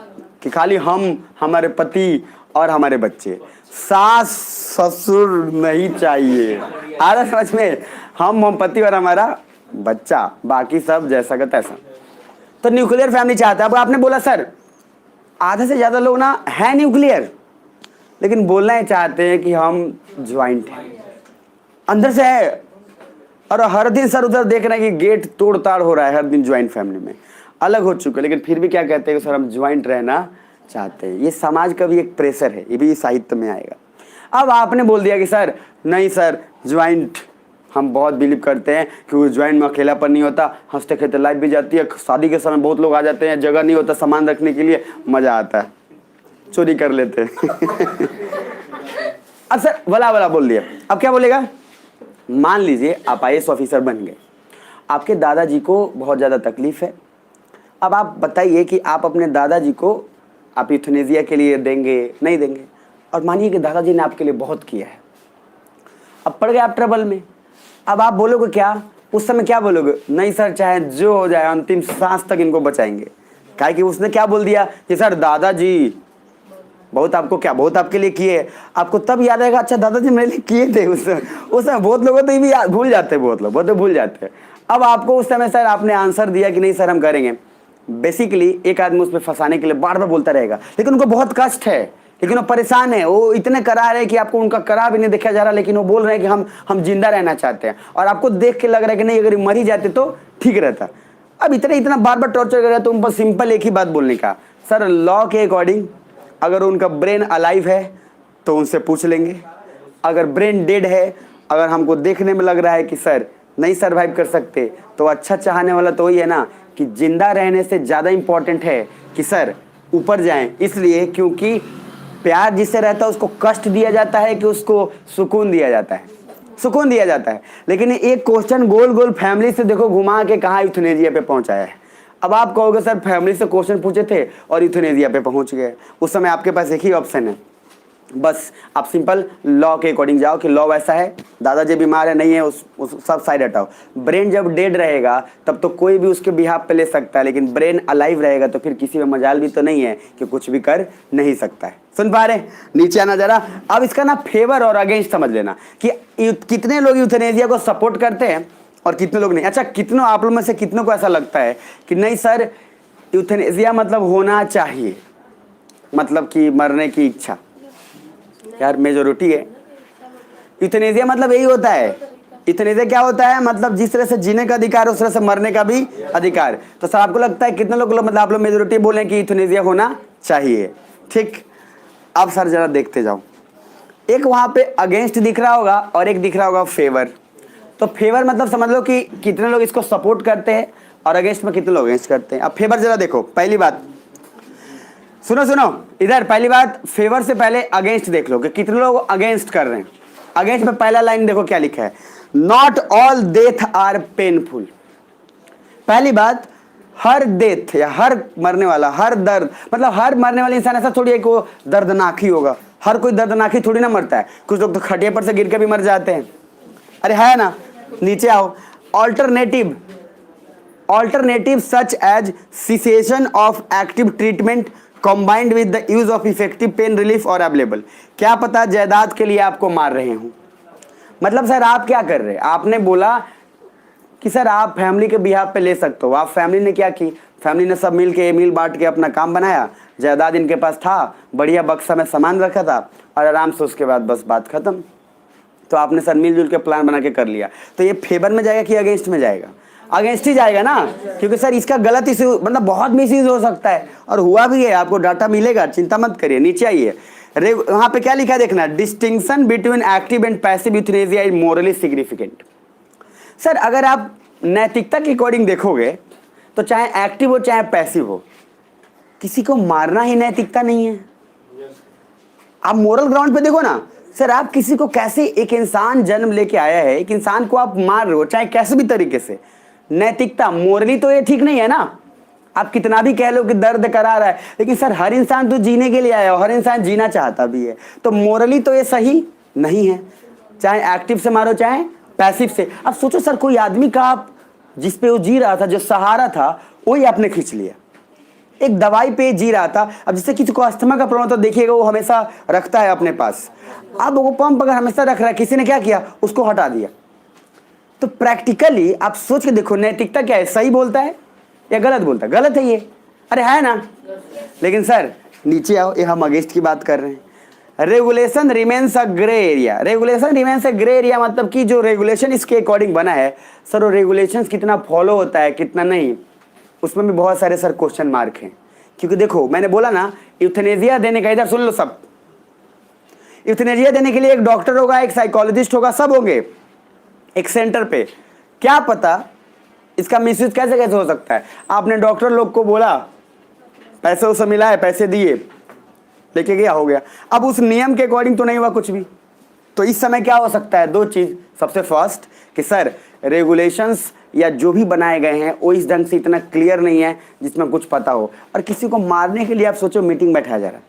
कि खाली हम, हमारे पति और हमारे बच्चे, सास ससुर नहीं चाहिए। आ रहा समझ में? हम पति और हमारा बच्चा, बाकी सब जैसा का तैसा। तो न्यूक्लियर फैमिली चाहता है। अब आपने बोला सर आधे से ज्यादा लोग ना है न्यूक्लियर, लेकिन बोलना ही चाहते हैं कि हम ज्वाइंट हैं, अंदर से है। और हर दिन सर उधर देख रहे हैं कि गेट तोड़ ताड़ हो रहा है हर दिन, ज्वाइंट फैमिली में अलग हो चुके, लेकिन फिर भी क्या कहते हैं कि सर हम ज्वाइंट रहना चाहते हैं। ये समाज का भी एक प्रेशर है, ये भी साहित्य में आएगा। अब आपने बोल दिया कि सर नहीं सर ज्वाइंट हम बहुत बिलीव करते हैं क्योंकि ज्वाइंट में अकेलापन नहीं होता, हंसते खेलते लाइफ भी जाती है, शादी के समय बहुत लोग आ जाते हैं, जगह नहीं होता सामान रखने के लिए, मजा आता है, चोरी कर लेते हैं। अब सर भला बोल दिया, अब क्या बोलेगा? मान लीजिए आप IAS ऑफिसर बन गए, आपके दादाजी को बहुत ज़्यादा तकलीफ है। अब आप बताइए कि आप अपने दादाजी को आप यूथेनेसिया के लिए देंगे नहीं देंगे? और मानिए कि दादाजी ने आपके लिए बहुत किया है, अब पड़ गए आप ट्रबल में। अब आप बोलोगे क्या? उस समय क्या बोलोगे? नहीं सर चाहे जो हो जाए अंतिम सांस तक इनको बचाएंगे। काहे कि उसने क्या बोल दिया कि सर दादाजी बहुत आपको क्या बहुत आपके लिए किए। आपको तब याद आएगा अच्छा दादाजी मेरे लिए किए थे उस समय। बहुत लोगों तो ये भी भूल जाते हैं, बहुत लोग बहुत भूल जाते हैं। अब आपको उस समय सर आपने आंसर दिया कि नहीं सर हम करेंगे। बेसिकली एक आदमी उस पर फंसाने के लिए बार बार बोलता रहेगा, लेकिन उनको बहुत कष्ट है, लेकिन वो परेशान है, वो इतने करा रहे हैं कि आपको उनका करा भी नहीं देखा जा रहा, लेकिन वो बोल रहे हैं कि हम जिंदा रहना चाहते हैं। और आपको देख के लग रहा है कि नहीं अगर मर ही जाते तो ठीक रहता। अब इतना बार बार टॉर्चर कर रहे हैं, तो उन पर सिंपल एक ही बात बोलने का, सर लॉ के अकॉर्डिंग अगर उनका ब्रेन अलाइव है तो उनसे पूछ लेंगे, अगर ब्रेन डेड है, अगर हमको देखने में लग रहा है कि सर नहीं सर्वाइव कर सकते, तो अच्छा चाहने वाला तो वही है ना कि जिंदा रहने से ज़्यादा इम्पॉर्टेंट है कि सर ऊपर जाएं। इसलिए क्योंकि प्यार जिससे रहता है उसको कष्ट दिया जाता है कि उसको सुकून दिया जाता है, सुकून दिया जाता है। लेकिन एक क्वेश्चन गोल गोल फैमिली से देखो घुमा के कहाँ यूथेनेसिया पे पहुंचाया है। अब आप कहोगे सर फैमिली से क्वेश्चन पूछे थे और यूथेनेसिया पे पहुंच गए। उस समय आपके पास एक ही ऑप्शन है, बस आप सिंपल लॉ के अकॉर्डिंग जाओ कि लॉ वैसा है, दादाजी बीमार है नहीं है, उस सब साइड हटाओ। ब्रेन जब डेड रहेगा तब तो कोई भी उसके बिहाफ पे ले सकता है, लेकिन ब्रेन अलाइव रहेगा तो फिर किसी में मजाल भी तो नहीं है कि कुछ भी कर नहीं सकता है। सुन पा रहे? नीचे आना जरा। अब इसका ना फेवर और अगेंस्ट समझ लेना कि कितने लोग यूथेनेसिया को सपोर्ट करते हैं और कितने लोग नहीं। अच्छा कितनों आप लोग में से कितनों को ऐसा लगता है कि नहीं सर यूथेनेसिया मतलब होना चाहिए, मतलब कि मरने की इच्छा? यार मेजोरिटी है। यूथेनेसिया मतलब यही होता है। यूथेनेसिया क्या होता है? मतलब जिस तरह से जीने का अधिकार उस तरह से मरने का भी अधिकार। तो सर आपको लगता है कितने लोग मतलब आप लोग मेजोरिटी बोले कि यूथेनेसिया होना चाहिए? ठीक। अब सर जरा देखते जाओ, एक वहां पे अगेंस्ट दिख रहा होगा और एक दिख रहा होगा फेवर। तो फेवर मतलब समझ लो कि कितने लोग इसको सपोर्ट करते हैं और अगेंस्ट में कितने लोग अगेंस्ट करते हैं। अब फेवर जरा देखो, पहली बात सुनो इधर, पहली बात फेवर से पहले अगेंस्ट देख लो कि कितने लोग अगेंस्ट कर रहे हैं। अगेंस्ट में पहला लाइन देखो क्या लिखा है, not all death are painful. पहली बात, हर डेथ या हर मरने वाला, हर दर्द मतलब हर मरने वाला इंसान ऐसा थोड़ी है कि वो दर्दनाक ही होगा। हर कोई दर्दनाक ही थोड़ी ना मरता है, कुछ लोग तो खटिया पर से गिर के भी मर जाते हैं। अरे है ना, नीचे आओ। Alternative such as cessation of active treatment combined with the use of effective pain relief और अवेलेबल। क्या पता जायदाद के लिए आपको मार रहे हूं। मतलब सर आप क्या कर रहे हैं? आपने बोला कि सर आप फैमिली के बिहाफ पे ले सकते हो। आप फैमिली ने क्या की? फैमिली ने सब मिल के मिल बांट के अपना काम बनाया, जायदाद इनके पास था, बढ़िया बक्सा में सामान रखा था और आराम से उसके बाद बस बात खत्म। तो आपने सर मिलजुल के प्लान बना के कर लिया, तो ये फेवर में जाएगा कि अगेंस्ट में जाएगा? अगेंस्ट ही जाएगा ना, क्योंकि सर इसका गलत इशू मतलब बहुत मिसयूज हो सकता है, और हुआ भी है, आपको डाटा मिलेगा, चिंता मत करिए। नीचे आइए, वहां पे क्या लिखा है देखना, distinction between active and passive euthanasia is morally significant. Sir अगर आप नैतिकता के अकॉर्डिंग देखोगे तो चाहे एक्टिव हो चाहे पैसिव हो, किसी को मारना ही नैतिकता नहीं है। आप मोरल ग्राउंड पे देखो ना सर, आप किसी को कैसे, एक इंसान जन्म लेके आया है, एक इंसान को आप मार रहे हो चाहे कैसे भी तरीके से, नैतिकता मोरली तो ये ठीक नहीं है ना। आप कितना भी कह लो कि दर्द करा रहा है, लेकिन सर हर इंसान तो जीने के लिए आया है, हर इंसान जीना चाहता भी है, तो मोरली तो ये सही नहीं है, चाहे एक्टिव से मारो चाहे पैसिव से। अब सोचो सर, कोई आदमी का आप जिस पे वो जी रहा था, जो सहारा था, वही आपने खींच लिया। एक दवाई पे जी रहा था, अब जिससे किसी को अस्थमा का प्रॉब्लम तो देखिएगा वो हमेशा रखता है अपने पास, अब वो पंप अगर हमेशा रख रहा है, किसी ने क्या किया, उसको हटा दिया। तो प्रैक्टिकली आप सोच के देखो, नैतिकता क्या है, सही बोलता है या गलत बोलता है? गलत है ये, अरे है ना। लेकिन सर नीचे आओ, ये हम अगेंस्ट की बात कर रहे हैं। रेगुलेशन रिमेन्स अ ग्रे एरिया, रेगुलेशन रिमेन्स अ ग्रे एरिया मतलब कि जो रेगुलेशन इसके अकॉर्डिंग बना है सर, वो रेगुलेशन कितना फॉलो होता है कितना नहीं, उसमें भी बहुत सारे सर क्वेश्चन मार्क हैं। क्योंकि देखो मैंने बोला ना, यूथनेसिया देने का, इधर सुन लो सब, यूथनेसिया देने के लिए एक डॉक्टर होगा, एक साइकोलॉजिस्ट होगा, सब होंगे एक सेंटर पे। क्या पता इसका मिसयूज कैसे कैसे हो सकता है। आपने डॉक्टर लोग को बोला, पैसे उसे मिला है, पैसे दिए, लेके गया, हो गया। अब उस नियम के अकॉर्डिंग तो नहीं हुआ कुछ भी, तो इस समय क्या हो सकता है, दो चीज। सबसे फर्स्ट कि सर रेगुलेशंस या जो भी बनाए गए हैं वो इस ढंग से इतना क्लियर नहीं है जिसमें कुछ पता हो, और किसी को मारने के लिए आप सोचो मीटिंग बैठाया जा रहा है।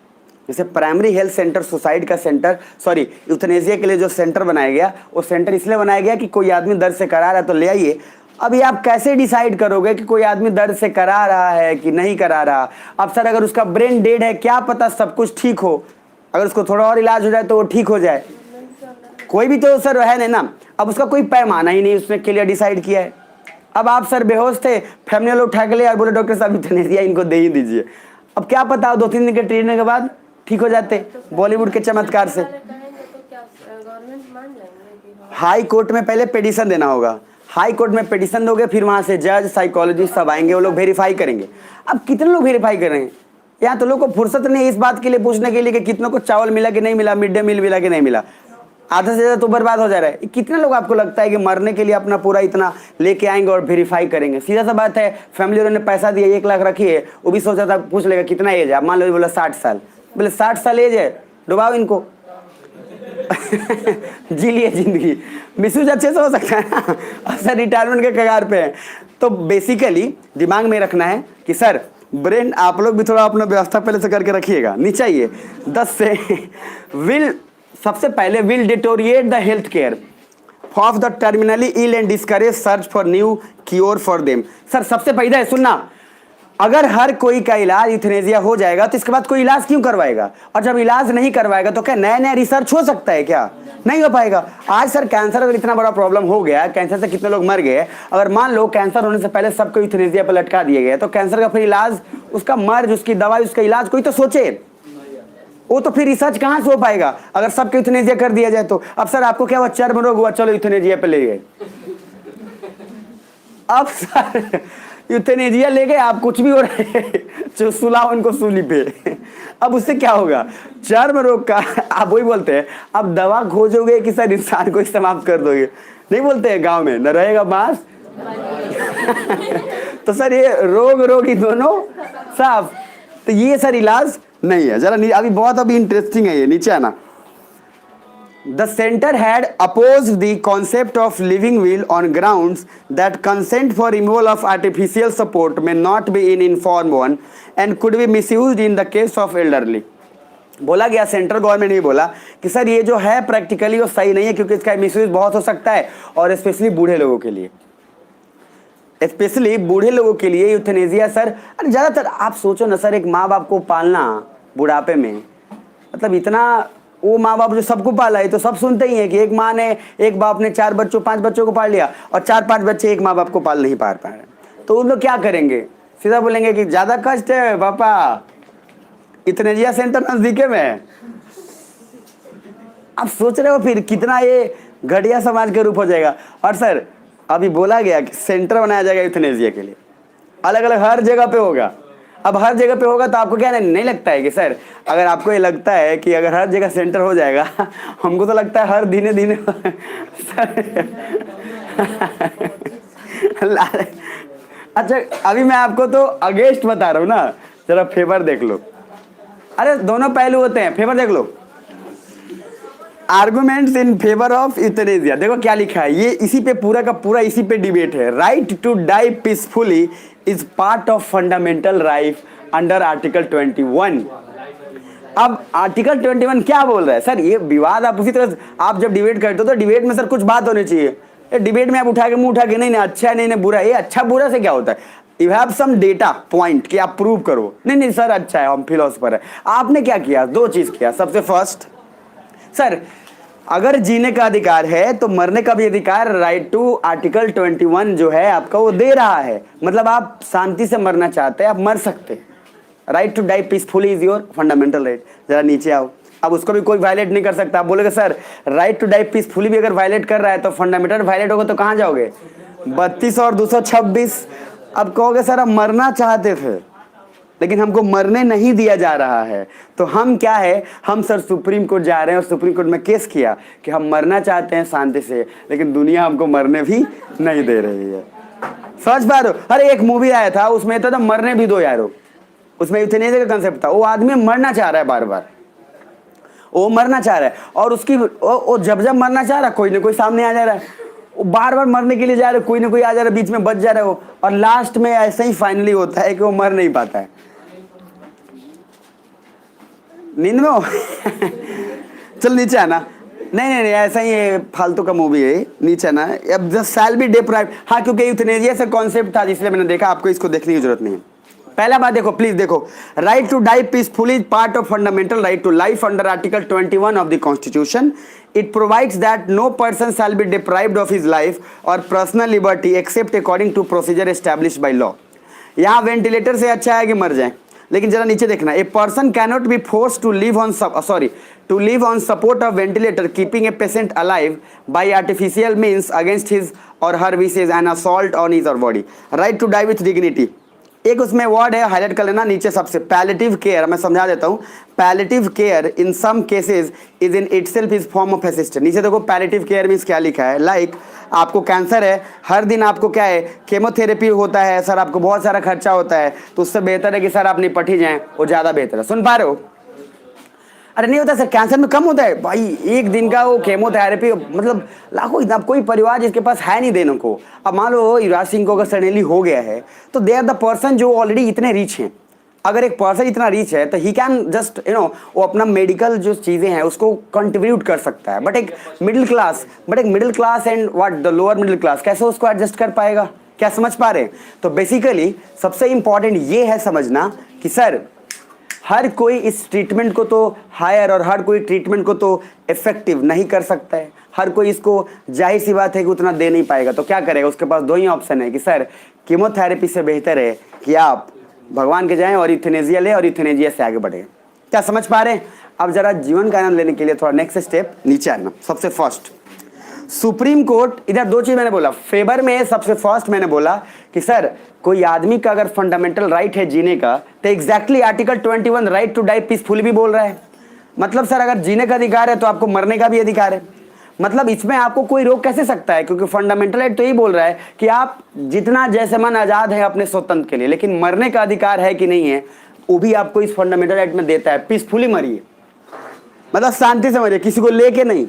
जैसे प्राइमरी हेल्थ सेंटर, सुसाइड का सेंटर, सॉरी यूथनेसिया के लिए जो सेंटर बनाया गया, वो सेंटर इसलिए बनाया गया कि कोई आदमी दर्द से करा रहा है तो ले आइए। अभी आप कैसे डिसाइड करोगे कि कोई आदमी दर्द से करा रहा है कि नहीं करा रहा? अब सर अगर उसका ब्रेन डेड है, क्या पता सब कुछ ठीक हो, अगर उसको थोड़ा और इलाज हो जाए तो वो ठीक हो जाए, कोई भी तो सर है नहीं ना। अब उसका कोई पैमाना ही नहीं, उसने क्लियर डिसाइड किया है। अब आप सर बेहोश थे, फैमिली वाले उठा के ले और बोले डॉक्टर साहब यूथनेसिया इनको दे ही दीजिए। अब क्या पता 2-3 दिन के ट्रीटमेंट के बाद ठीक हो जाते बॉलीवुड के चमत्कार से। हाई कोर्ट में पहले पिटीशन देना होगा, हाई कोर्ट में पिटीशन दोगे, फिर वहां से जज साइकोलॉजिस्ट सब आएंगे, वो लोग वेरीफाई करेंगे। अब कितने लोग वेरीफाई करेंगे? यहाँ तो लोगों को फुर्सत नहीं इस बात के लिए पूछने के लिए कि कितनों को चावल मिला कि नहीं मिला, मिड डे मील मिला कि नहीं मिला। आधा से ज़्यादा तो बर्बाद हो जा रहा है। कितने लोग आपको लगता है कि मरने के लिए अपना पूरा इतना लेके आएंगे और वेरीफाई करेंगे? सीधा सा बात है, फैमिली वालों ने पैसा दिया, 1 लाख रखी है, वो भी सोचा था पूछ लेगा कितना एज है, आप मान लो बोला 60 साल, बोले 60 साल एज है, डुबाओ इनको जी लिए जिंदगी। मिसयूज अच्छे से हो सकता है ना, सर रिटायरमेंट के कगार पे है। तो बेसिकली दिमाग में रखना है कि सर ब्रेन, आप लोग भी थोड़ा अपना व्यवस्था पहले से करके रखिएगा। नीचे आइए 10 से विल, सबसे पहले will deteriorate the health care of the terminally ill and discourage search for new cure for them. Sir सबसे पहले है सुनना, अगर हर कोई का इलाज यूथनेसिया हो जाएगा तो इसके बाद कोई इलाज क्यों करवाएगा? और जब इलाज नहीं करवाएगा तो क्या नया नया रिसर्च हो सकता है? क्या नहीं हो पाएगा। आज सर कैंसर अगर इतना बड़ा प्रॉब्लम हो गया, कैंसर से कितने लोग मर गए, अगर मान लो कैंसर होने से पहले सबको यूथनेसिया पर लटका दिया गया, तो कैंसर का फिर इलाज, उसका मर्ज, उसकी दवाई, उसका इलाज कोई तो सोचे। वो तो फिर रिसर्च कहाँ से हो पाएगा अगर सबको यूथनेसिया कर दिया जाए तो? अब सर आपको क्या हुआ, चर्म रोग हुआ, चलो यूथनेसिया पे ले गए। अब सर यूथनेसिया ले गए, आप कुछ भी हो रहे हैं, जो सुलाओ उनको सूली पे। अब उससे क्या होगा, चर्म रोग का आप वही बोलते हैं, अब दवा खोजोगे कि सर इंसान को ही समाप्त कर दोगे? नहीं बोलते हैं गांव में, न रहेगा बांस तो सर ये रोग रोगी दोनों साफ, तो ये सर इलाज नहीं है। जरा अभी बहुत अभी इंटरेस्टिंग है ये, नीचे आना। The center had opposed the concept of living will on grounds that consent for removal of artificial support may not be an informed one and could be misused in the case of elderly। बोला गया, सेंट्रल गवर्नमेंट ने बोला कि सर ये जो है प्रैक्टिकली वो सही नहीं है, क्योंकि इसका मिसयूज बहुत हो सकता है, और स्पेशली बूढ़े लोगों के लिए, स्पेशली बूढ़े लोगों के लिए यूथनेसिया सर। अरे ज़्यादातर आप सोचो ना सर, एक माँ बाप को पालना बुढ़ापे में, मतलब इतना, वो माँ बाप जो सबको पाला है, तो सब सुनते ही हैं कि एक माँ ने, एक बाप ने 4 बच्चों 5 बच्चों को पाल लिया, और 4-5 बच्चे एक माँ बाप को पाल नहीं पा रहे, तो उन लोग क्या करेंगे? सीधा बोलेंगे कि ज़्यादा कष्ट है पापा, यूथनेसिया सेंटर नज़दीके में है। आप सोच रहे हो फिर कितना ये घटिया समाज के रूप हो जाएगा। और सर अभी बोला गया कि सेंटर बनाया जाएगा यूथनेसिया के लिए, अलग अलग हर जगह पे होगा। अब हर जगह पे होगा तो आपको क्या नहीं लगता है कि सर, अगर आपको ये लगता है कि अगर हर जगह सेंटर हो जाएगा, हमको तो लगता है हर धीरे धीरे अच्छा अभी मैं आपको तो अगेंस्ट बता रहा हूँ ना, जरा फेवर देख लो। अरे दोनों पहलू होते हैं, फेवर देख लो। Arguments in favour of euthanasia, देखो क्या लिखा है, ये इसी पे पूरा का पूरा इसी पे डिबेट है। Right to die peacefully is part of fundamental right under article 21। अब आर्टिकल 21 क्या बोल रहा है सर? ये विवाद आप उसी तरह आप जब डिबेट करते हो तो डिबेट में सर कुछ बात होनी चाहिए। डिबेट में आप उठा के मुंह उठा के नहीं नहीं अच्छा नहीं नहीं बुरा, ये अच्छा बुरा से क्या होता है? You have some data point कि आप प्रूव करो। नहीं नहीं सर अच्छा है, हम फिलोसफर है। आपने क्या किया? दो चीज किया। सबसे फर्स्ट सर, अगर जीने का अधिकार है तो मरने का भी अधिकार राइट टू आर्टिकल 21 जो है आपका वो दे रहा है। मतलब आप शांति से मरना चाहते हैं, आप मर सकते हैं। Right to die peacefully is your fundamental right. जरा नीचे आओ। अब उसको भी कोई वायलेट नहीं कर सकता। आप बोलोगे sir right to die peacefully भी अगर वायलेट कर रहा है तो फंडामेंटल वायलेट होगा तो कहाँ जाओगे? 32 और 226। अब कहोगे सर हम मरना चाहते थे लेकिन हमको मरने नहीं दिया जा रहा है, तो हम क्या है, हम सर सुप्रीम कोर्ट जा रहे हैं और सुप्रीम कोर्ट में केस किया कि हम मरना चाहते हैं शांति से लेकिन दुनिया हमको मरने भी नहीं दे रही है। समझ पा रहे हो? अरे एक मूवी आया था उसमें था मरने भी दो यारो, उसमें यूथनेसिया का कंसेप्ट था। वो आदमी मरना चाह रहा है, बार बार वो मरना चाह रहा है और उसकी वो जब जब मरना चाह रहा है कोई ना कोई सामने आ जा रहा है, वो बार बार मरने के लिए जा रहे, कोई ना कोई आ जा रहा है, बीच में बच जा रहा है वो, और लास्ट में ऐसा ही फाइनली होता है कि वो मर नहीं पाता है। नींद में हो चल नीचे आना। नहीं नहीं नहीं ऐसा ही है, फालतू का मूवी है, नीचे आना। अब द शैल बी डिप्राइव्ड, हाँ क्योंकि यूथनेसिया से कॉन्सेप्ट था इसलिए मैंने देखा, आपको इसको देखने की जरूरत नहीं है। पहला बात देखो प्लीज देखो, right to die peacefully is part of fundamental right to life under article 21 of the constitution. It provides that no person shall be deprived of his life or personal liberty except according to procedure established by law. यहाँ वेंटिलेटर से अच्छा है कि मर जाए, लेकिन जरा नीचे देखना, a person cannot be force to live on support of ventilator keeping a patient alive by artificial means against his or her wishes and assault on his or बॉडी। Right to die with dignity, एक उसमें वर्ड है, हाईलाइट कर लेना नीचे सबसे, पैलेटिव केयर। मैं समझा देता हूँ, palliative care in some cases is in itself is form of assistance. नीचे देखो पैलेटिव केयर मीन्स क्या लिखा है, लाइक आपको कैंसर है, हर दिन आपको क्या है केमोथेरेपी होता है सर, आपको बहुत सारा खर्चा होता है, तो उससे बेहतर है कि सर आप निपट ही जाएं, वो ज़्यादा बेहतर है। सुन पा रहे हो? अरे नहीं होता सर, कैंसर में कम होता है भाई, एक दिन का वो केमोथेरेपी मतलब लाखों, इतना कोई परिवार जिसके पास है नहीं देने को। अब मान लो युवराज सिंह को अगर सडनली हो गया है तो दे आर द पर्सन जो ऑलरेडी इतने रिच हैं। अगर एक पर्सन इतना रिच है तो ही कैन जस्ट वो अपना मेडिकल जो चीज़ें हैं उसको कंट्रीब्यूट कर सकता है। बट एक middle class and what the lower middle class कैसे उसको एडजस्ट कर पाएगा? क्या समझ पा रहे हैं? तो बेसिकली सबसे इंपॉर्टेंट ये है समझना कि सर हर कोई इस ट्रीटमेंट को तो हायर और हर कोई ट्रीटमेंट को तो इफेक्टिव नहीं कर सकता है, हर कोई इसको जाहिर सी बात है कि उतना दे नहीं पाएगा। तो क्या करेगा? उसके पास दो ही ऑप्शन है कि सर कीमोथेरेपी से बेहतर है कि आप भगवान के जाएं और यूथनेसिया ले और यूथनेसिया से आगे बढ़े। क्या समझ पा रहे हैं? अब जरा जीवन का आनंद लेने के लिए थोड़ा नेक्स्ट स्टेप नीचे आना। सबसे फर्स्ट सुप्रीम कोर्ट, इधर दो चीज मैंने बोला फेवर में। सबसे फर्स्ट मैंने बोला कि सर कोई आदमी का अगर फंडामेंटल राइट है जीने का तो exactly article 21 right to die peacefully भी बोल रहा है। मतलब सर अगर जीने का अधिकार है तो आपको मरने का भी अधिकार है। मतलब इसमें आपको कोई रोक कैसे सकता है? क्योंकि फंडामेंटल राइट तो यही बोल रहा है कि आप जितना जैसे मन आजाद है अपने स्वतंत्र के लिए, लेकिन मरने का अधिकार है कि नहीं है वो भी आपको इस फंडामेंटल राइट में देता है। पीसफुली मरिए, मतलब शांति से मरिए, किसी को लेके नहीं,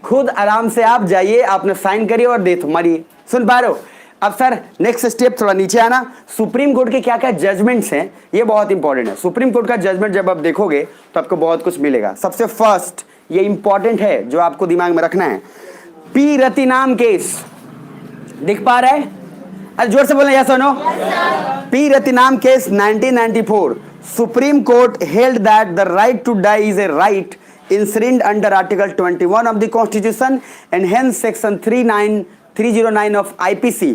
खुद आराम से आप जाइए, आपने साइन करिए और डेथ मरिए। सुन पा रहे हो? अब सर नेक्स्ट स्टेप थोड़ा नीचे आना। सुप्रीम कोर्ट के क्या क्या जजमेंट्स हैं ये बहुत इंपॉर्टेंट है। सुप्रीम कोर्ट का जजमेंट जब आप देखोगे तो आपको बहुत कुछ मिलेगा। सबसे फर्स्ट ये इंपॉर्टेंट है जो आपको दिमाग में रखना है, पी रतिनाम केस। दिख पा रहा है? अरे जोर से बोलना, yes or no. P Rathinam case 1994, supreme court held that the right to die is a right enshrined under Article 21 of the Constitution and hence Section 309 of IPC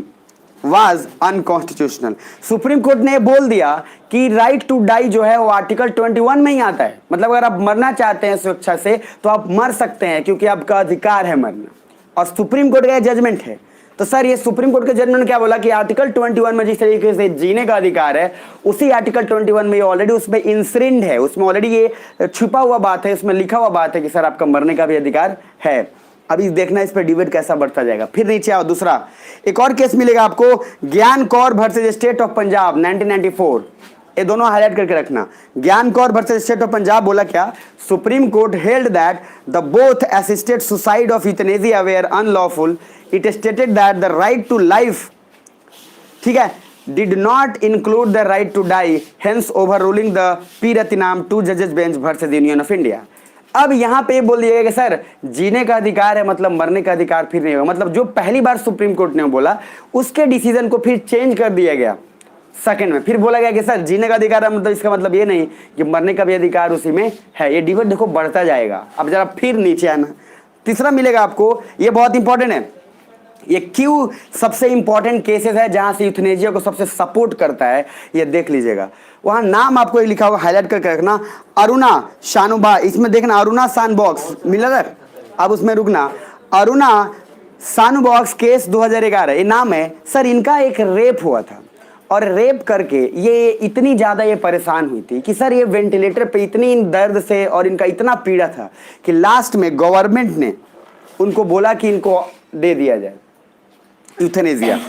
was unconstitutional. Supreme court ने बोल दिया कि राइट टू डाई जो है वो आर्टिकल 21 में ही आता है। मतलब अगर आप मरना चाहते हैं स्वेच्छा से तो आप मर सकते हैं क्योंकि आपका अधिकार है मरना। और सुप्रीम कोर्ट का जजमेंट है। तो सर ये सुप्रीम कोर्ट के जजमेंट ने क्या बोला कि आर्टिकल 21 में जिस तरीके से जीने का अधिकार है, उसी आर्टिकल 21 में ये ऑलरेडी उसमें इंसरिंड है, उसमें ऑलरेडी ये छुपा हुआ बात है, उसमें लिखा हुआ बात है कि सर आपका मरने का भी अधिकार है। अभी देखना इस पर डिबेट कैसा बढ़ता जाएगा। फिर नीचे आओ, दूसरा एक और केस मिलेगा आपको, Gian Kaur versus state of Punjab 1994। ये दोनों हाईलाइट करके रखना। Gian Kaur versus state of Punjab बोला क्या, supreme court held that the both assisted suicide of euthanasia were unlawful. It stated that the right to life, ठीक है, did not include the right to die, hence overruling the P Rathinam 2 जजेस bench versus union of India. अब यहां पे बोल दिया गया कि सर जीने का अधिकार है, मतलब मरने का अधिकार फिर नहीं होगा। मतलब जो पहली बार सुप्रीम कोर्ट ने बोला उसके डिसीजन को फिर चेंज कर दिया गया सेकंड में। फिर बोला गया कि सर जीने का अधिकार है, मतलब इसका मतलब ये नहीं कि मरने का भी अधिकार उसी में है। ये डिबेट देखो बढ़ता जाएगा। अब जरा फिर नीचे आना, तीसरा मिलेगा आपको, ये बहुत इंपॉर्टेंट है। ये क्यों सबसे इंपॉर्टेंट केसेस है जहां से यूथनेसिया को सबसे सपोर्ट करता है, ये देख लीजिएगा। वहां नाम आपको लिखा होगा, हाईलाइट करके रखना, अरुणा शानुबा। इसमें देखना अरुणा सानबॉक्स मिला सर, अब उसमें रुकना, अरुणा सानबॉक्स केस 2011 ये नाम है सर। इनका एक रेप हुआ था और रेप करके ये इतनी ज़्यादा ये परेशान हुई थी कि सर ये वेंटिलेटर पे इतनी दर्द से और इनका इतना पीड़ा था कि लास्ट में गवर्नमेंट ने उनको बोला कि इनको दे दिया जाए यूथनेसिया।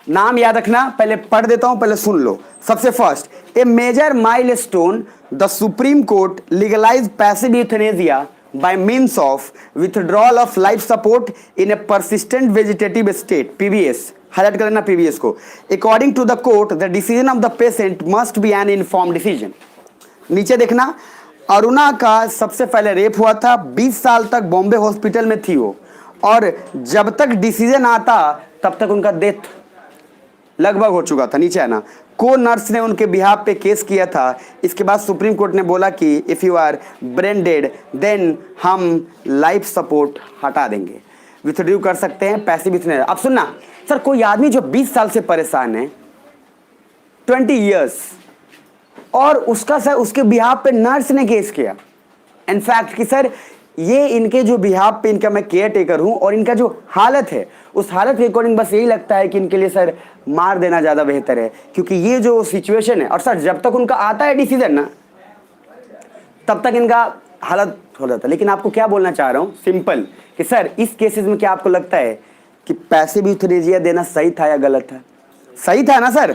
नाम याद रखना, पहले पढ़ देता हूं, पहले सुन लो। सबसे first, a major milestone, the Supreme Court legalise passive euthanasia by means of withdrawal of life support in a persistent vegetative state, PVS, highlight कर लेना PVS को। According to the court, the decision of the patient must be an informed decision। नीचे देखना, अरुणा का सबसे पहले रेप हुआ था, 20 साल तक बॉम्बे हॉस्पिटल में थी वो, और जब तक डिसीजन आता तब तक उनका डेथ लगभग हो चुका था। नीचे आना, को नर्स ने उनके बिहाफ पे केस किया था। इसके बाद सुप्रीम कोर्ट ने बोला कि if you are brain dead then हम लाइफ सपोर्ट हटा देंगे, विथड्रू कर सकते हैं पैसिव यूथनेसिया। अब सुनना सर, कोई आदमी जो 20 साल से परेशान है, 20 इयर्स, और उसका सर उसके बिहाफ पे नर्स ने केस किया। इनफैक्ट कि सर ये इनके जो बिहाफ पे इनका मैं केयर टेकर हूं और इनका जो हालत है उस हालत के अकॉर्डिंग बस यही लगता है कि इनके लिए सर मार देना ज़्यादा बेहतर है, क्योंकि ये जो सिचुएशन है, और सर जब तक उनका आता है डिसीजन ना तब तक इनका हालत हो जाता है। लेकिन आपको क्या बोलना चाह रहा हूँ सिंपल कि सर इस केसेस में क्या आपको लगता है कि पैसिव यूथनेसिया देना सही था या गलत था? सही था ना सर,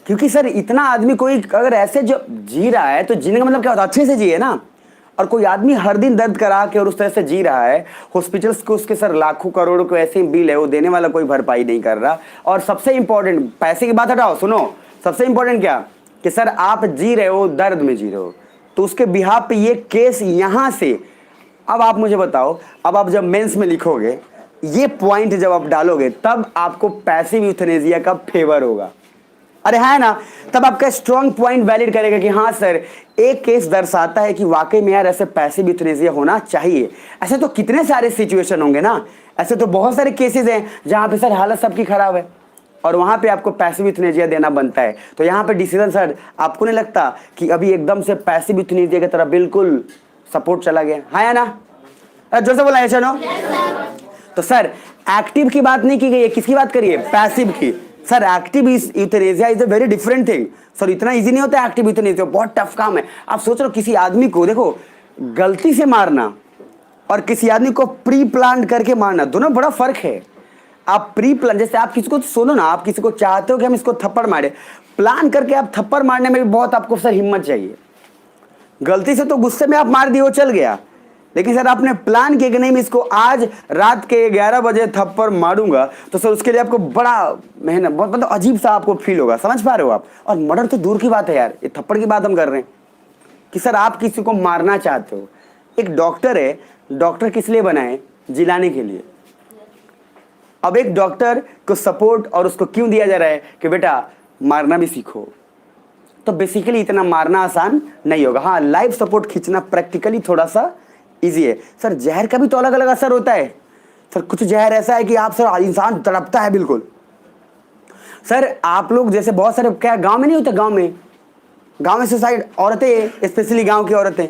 क्योंकि सर इतना आदमी कोई अगर ऐसे जो जी रहा है तो जीने का मतलब क्या होता है, अच्छे से जिए ना। और कोई आदमी हर दिन दर्द करा के और उस तरह से जी रहा है, हॉस्पिटल्स को उसके सर लाखों करोड़ों को ऐसे ही बिल है, वो देने वाला कोई भरपाई नहीं कर रहा। और सबसे इंपॉर्टेंट, पैसे की बात हटाओ, सुनो, सबसे इंपॉर्टेंट क्या कि सर आप जी रहे हो, दर्द में जी रहे हो, तो उसके बिहाफ पे ये केस यहाँ से। अब आप मुझे बताओ, अब आप जब मेंस में लिखोगे ये पॉइंट जब आप डालोगे तब आपको पैसिव यूथनेसिया का फेवर होगा, अरे है ना, तब आपका स्ट्रॉन्ग पॉइंट वैलिड करेगा कि हाँ सर एक केस दर्शाता है कि वाकई में यार ऐसे पैसिव यूथनेसिया होना चाहिए। ऐसे तो कितने सारे सिचुएशन होंगे ना, ऐसे तो बहुत सारे केसेस हैं जहाँ पे सर हालत सबकी खराब है और वहाँ पे आपको पैसिव यूथनेसिया देना बनता है। तो यहाँ पे डिसीजन सर आपको नहीं लगता कि अभी एकदम से पैसिव यूथनेसिया की तरफ बिल्कुल सपोर्ट चला गया, हाँ या ना? जोर से बोला है चलो। तो सर एक्टिव की बात नहीं की गई है, किसकी बात करिए? पैसिव की। Sir active euthanasia is a very different thing. Sir इतना इजी नहीं होता एक्टिव यूथनेसिया, बहुत टफ काम है। आप सोच रहे हो किसी आदमी को, देखो गलती से मारना और किसी आदमी को प्री प्लान करके मारना, दोनों बड़ा फर्क है। आप प्री प्लान, जैसे आप किसी को सुनो ना, आप किसी को चाहते हो कि हम इसको थप्पड़ मारे, प्लान करके आप थप्पड़ मारने में भी बहुत आपको सर हिम्मत चाहिए। गलती से तो गुस्से में आप मार दिए, वो चल गया, लेकिन सर आपने प्लान किया कि नहीं मैं इसको आज रात के 11 बजे थप्पड़ मारूंगा, तो सर उसके लिए आपको बड़ा मेहनत, बहुत मतलब अजीब सा आपको फील होगा, समझ पा रहे हो आप? और मर्डर तो दूर की बात है यार, ये थप्पड़ की बात हम कर रहे हैं कि सर आप किसी को मारना चाहते हो। एक डॉक्टर है, डॉक्टर किस लिए बना है? जिलाने के लिए। अब एक डॉक्टर को सपोर्ट और उसको क्यों दिया जा रहा है कि बेटा मारना भी सीखो, तो बेसिकली इतना मारना आसान नहीं होगा। हाँ, लाइफ सपोर्ट खींचना प्रैक्टिकली थोड़ा सा इजी है। सर जहर का भी तो अलग अलग असर होता है। सर कुछ जहर ऐसा है कि आप सर इंसान तड़पता है बिल्कुल। सर आप लोग जैसे बहुत सारे क्या गांव में नहीं होते, गांव में सुसाइड औरतें, स्पेशली गांव की औरतें,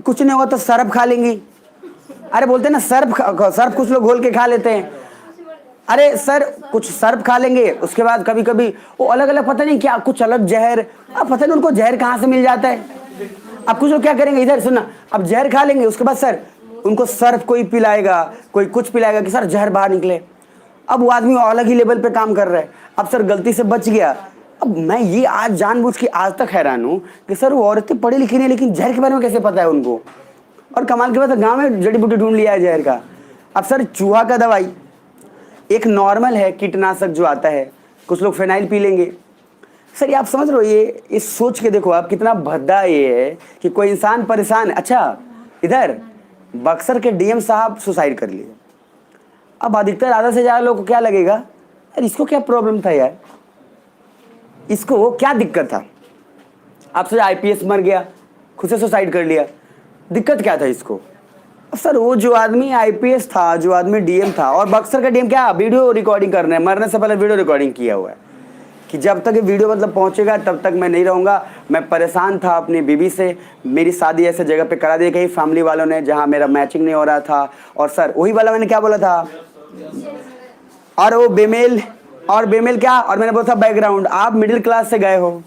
कुछ नहीं होगा तो सरब खा लेंगी, अरे बोलते हैं ना सर्फ कुछ लोग घोल के खा लेते हैं। अरे सर कुछ सर्फ खा लेंगे, उसके बाद कभी कभी वो अलग अलग पता नहीं क्या कुछ अलग जहर, अब पता नहीं उनको जहर कहाँ से मिल जाता है। अब कुछ लोग क्या करेंगे, इधर सुनना, अब जहर खा लेंगे, उसके बाद सर उनको सर्फ कोई पिलाएगा, कोई कुछ पिलाएगा कि सर जहर बाहर निकले। अब वो आदमी अलग ही लेवल पे काम कर रहा है। अब सर गलती से बच गया। अब मैं ये आज जानबूझ के आज तक हैरान हूँ कि सर वो औरतें पढ़ी लिखी नहीं, लेकिन जहर के बारे में कैसे पता है उनको। और कमाल के बाद गाँव में जड़ी बूटी ढूंढ लिया है जहर का। अब सर चूहा का दवाई एक नॉर्मल है कीटनाशक जो आता है, कुछ लोग फिनाइल पी लेंगे। सर ये आप समझ रहे हो, ये सोच के देखो आप कितना भद्दा ये है कि कोई इंसान परेशान है। अच्छा इधर बक्सर के डीएम साहब सुसाइड कर लिए। अब अधिकतर आधा से ज़्यादा लोगों को क्या लगेगा, यार इसको क्या प्रॉब्लम था, यार इसको क्या दिक्कत था। आप सोचा आईपीएस मर गया, खुद से सुसाइड कर लिया, दिक्कत क्या था इसको। सर वो जो आदमी आईपीएस था, जो आदमी डीएम था, और बक्सर का डीएम क्या वीडियो रिकॉर्डिंग कर रहे हैं, मरने से पहले वीडियो रिकॉर्डिंग किया हुआ है कि जब तक ये वीडियो मतलब पहुंचेगा तब तक मैं नहीं रहूँगा। मैं परेशान था अपनी बीवी से, मेरी शादी ऐसे जगह पे करा दी कहीं फैमिली वालों ने जहाँ मेरा मैचिंग नहीं हो रहा था। और सर वही वाला मैंने क्या बोला था, और वो बेमेल क्या, और मैंने बोला था बैकग्राउंड, आप मिडिल क्लास से गए हो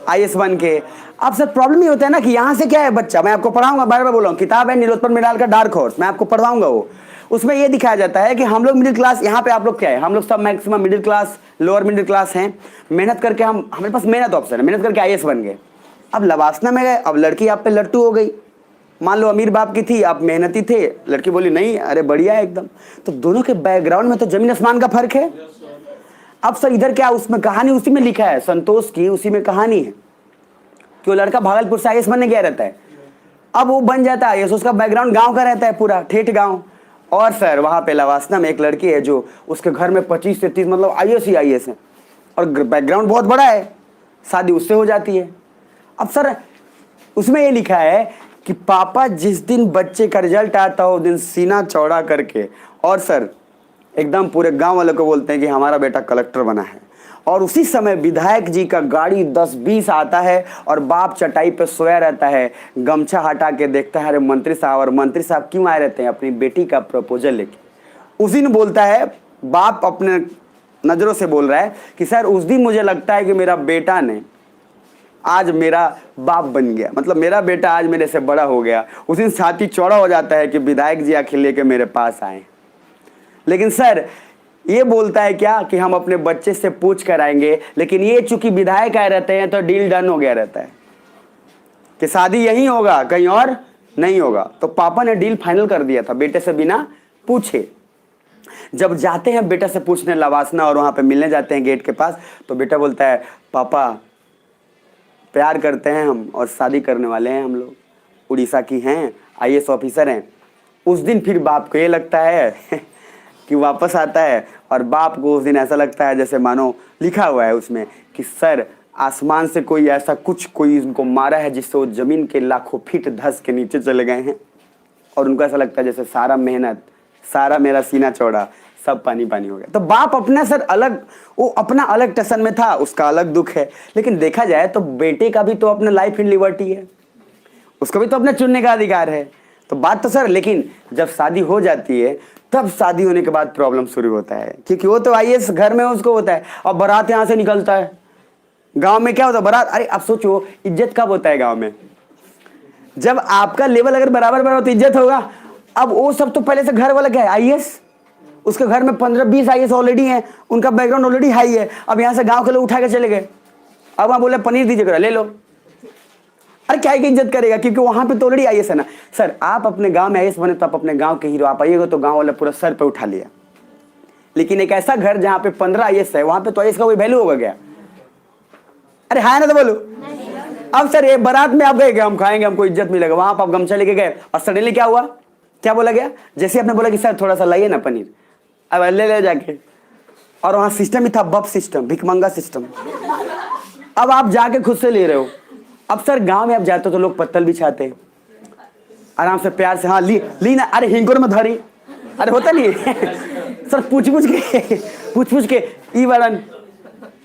आईएएस बन के। अब सर प्रॉब्लम ये होता है ना कि यहाँ से क्या है बच्चा, मैं आपको पढ़ाऊंगा, बार बार बोल रहा हूँ, किताब है नीलोत्पल मृणाल का डार्क हॉर्स, मैं आपको पढ़वाऊंगा। वो उसमें ये दिखाया जाता है कि हम लोग मिडिल क्लास, यहाँ पे आप लोग क्या है, हम लोग सब maximum middle class, lower middle class हैं। मेहनत करके हमारे पास मेहनत ऑप्शन है, मेहनत करके आईएएस बन गए। अब लवासना में गए, अब लड़की आप पे लट्टू हो गई। मान लो अमीर बाप की थी, आप मेहनती थे, लड़की बोली नहीं अरे बढ़िया है एकदम। तो दोनों के बैकग्राउंड में तो जमीन आसमान का फर्क है। अब सर इधर क्या, उसमें कहानी उसी में लिखा है, संतोष की उसी में कहानी है कि वो लड़का भागलपुर से आईएएस बनने गया रहता है। अब वो बन जाता है आईएएस, उसका बैकग्राउंड गांव का रहता है, पूरा ठेठ गांव। और सर वहाँ पे लवासना में एक लड़की है जो उसके घर में 25 से 30 मतलब आईएएस ही आईएएस है, और बैकग्राउंड बहुत बड़ा है, शादी उससे हो जाती है। अब सर उसमें ये लिखा है कि पापा जिस दिन बच्चे का रिजल्ट आता हो उस दिन सीना चौड़ा करके, और सर एकदम पूरे गांव वालों को बोलते हैं कि हमारा बेटा कलेक्टर बना है। और उसी समय विधायक जी का गाड़ी 10-20 आता है और बाप चटाई पे सोया रहता है, गमछा हटा के देखता है अरे मंत्री साहब, और मंत्री साहब क्यों आए रहते हैं, अपनी बेटी का प्रपोजल लेके। उस दिन बोलता है बाप, अपने नज़रों से बोल रहा है कि सर उस दिन मुझे लगता है कि मेरा बेटा ने आज मेरा बाप बन गया, मतलब मेरा बेटा आज मेरे से बड़ा हो गया। उस दिन छाती चौड़ा हो जाता है कि विधायक जी आखिर लेके मेरे पास आए। लेकिन सर ये बोलता है क्या कि हम अपने बच्चे से पूछ कर आएंगे, लेकिन ये चूंकि विधायक आए रहते हैं तो डील डन हो गया रहता है कि शादी यहीं होगा, कहीं और नहीं होगा। तो पापा ने डील फाइनल कर दिया था बेटे से बिना पूछे। जब जाते हैं बेटा से पूछने लवासना और वहां पे मिलने जाते हैं गेट के पास, तो बेटा बोलता है पापा प्यार करते हैं हम और शादी करने वाले हैं, हम लोग उड़ीसा की हैं, आईएएस ऑफिसर हैं। उस दिन फिर बाप को ये लगता है कि वापस आता है, और बाप को उस दिन ऐसा लगता है जैसे मानो लिखा हुआ है उसमें कि सर आसमान से कोई ऐसा कुछ कोई उनको मारा है जिससे वो जमीन के लाखों फीट धस के नीचे चले गए हैं। और उनको ऐसा लगता है जैसे सारा मेहनत, सारा मेरा सीना चौड़ा सब पानी पानी हो गया। तो बाप अपना सर अलग, वो अपना अलग टेंशन में था, उसका अलग दुख है। लेकिन देखा जाए तो बेटे का भी तो अपना लाइफ इन लिबर्टी है, उसको भी तो अपने चुनने का अधिकार है। तो बात तो सर, लेकिन जब शादी हो जाती है तब शादी होने के बाद प्रॉब्लम शुरू होता है, क्योंकि वो तो आईएएस घर में उसको होता है। और बारात यहाँ से निकलता है, गांव में क्या होता है बारात, अरे आप सोचो इज्जत कब होता है गांव में, जब आपका लेवल अगर बराबर बराबर तो इज्जत होगा। अब वो सब तो पहले से घर वाला क्या है आईएएस, उसके घर में 15-20 आईएएस ऑलरेडी हैं, उनका बैकग्राउंड ऑलरेडी हाई है। अब यहाँ से गांव के लोग उठा के चले गए, अब वहाँ बोले पनीर दीजिएगा, ले लो। अरे क्या की इज्जत करेगा, क्योंकि वहाँ पे तो ऑलरेडी आईएएस है ना। सर आप अपने गांव में आईएएस बने तो आप अपने गांव के हीरो, आप आइएगा तो गांव वाला पूरा सर पे उठा लिया। लेकिन एक ऐसा घर जहाँ पे 15 आईएएस है, वहाँ पे तो आईएएस का कोई वैल्यू होगा क्या? अरे हाँ ना, तो बोलो। अब सर ये बारात में आप गए, हम खाएंगे, हमको इज्जत मिलेगा, वहां पर आप गमछा लेके गए और सडनली क्या हुआ, क्या बोला गया, जैसे आपने बोला कि सर थोड़ा सा लाइए ना पनीर, अब ले जाके, और वहां सिस्टम ही था बफ सिस्टम, भिकमंगा सिस्टम। अब आप जाके खुद से ले रहे हो। अब सर गांव में आप जाते हो तो लोग पत्तल बिछाते हैं, आराम से प्यार से, हाँ ली ना, अरे हिंगोर में धरी, अरे होता नहीं सर पूछ के ई वारन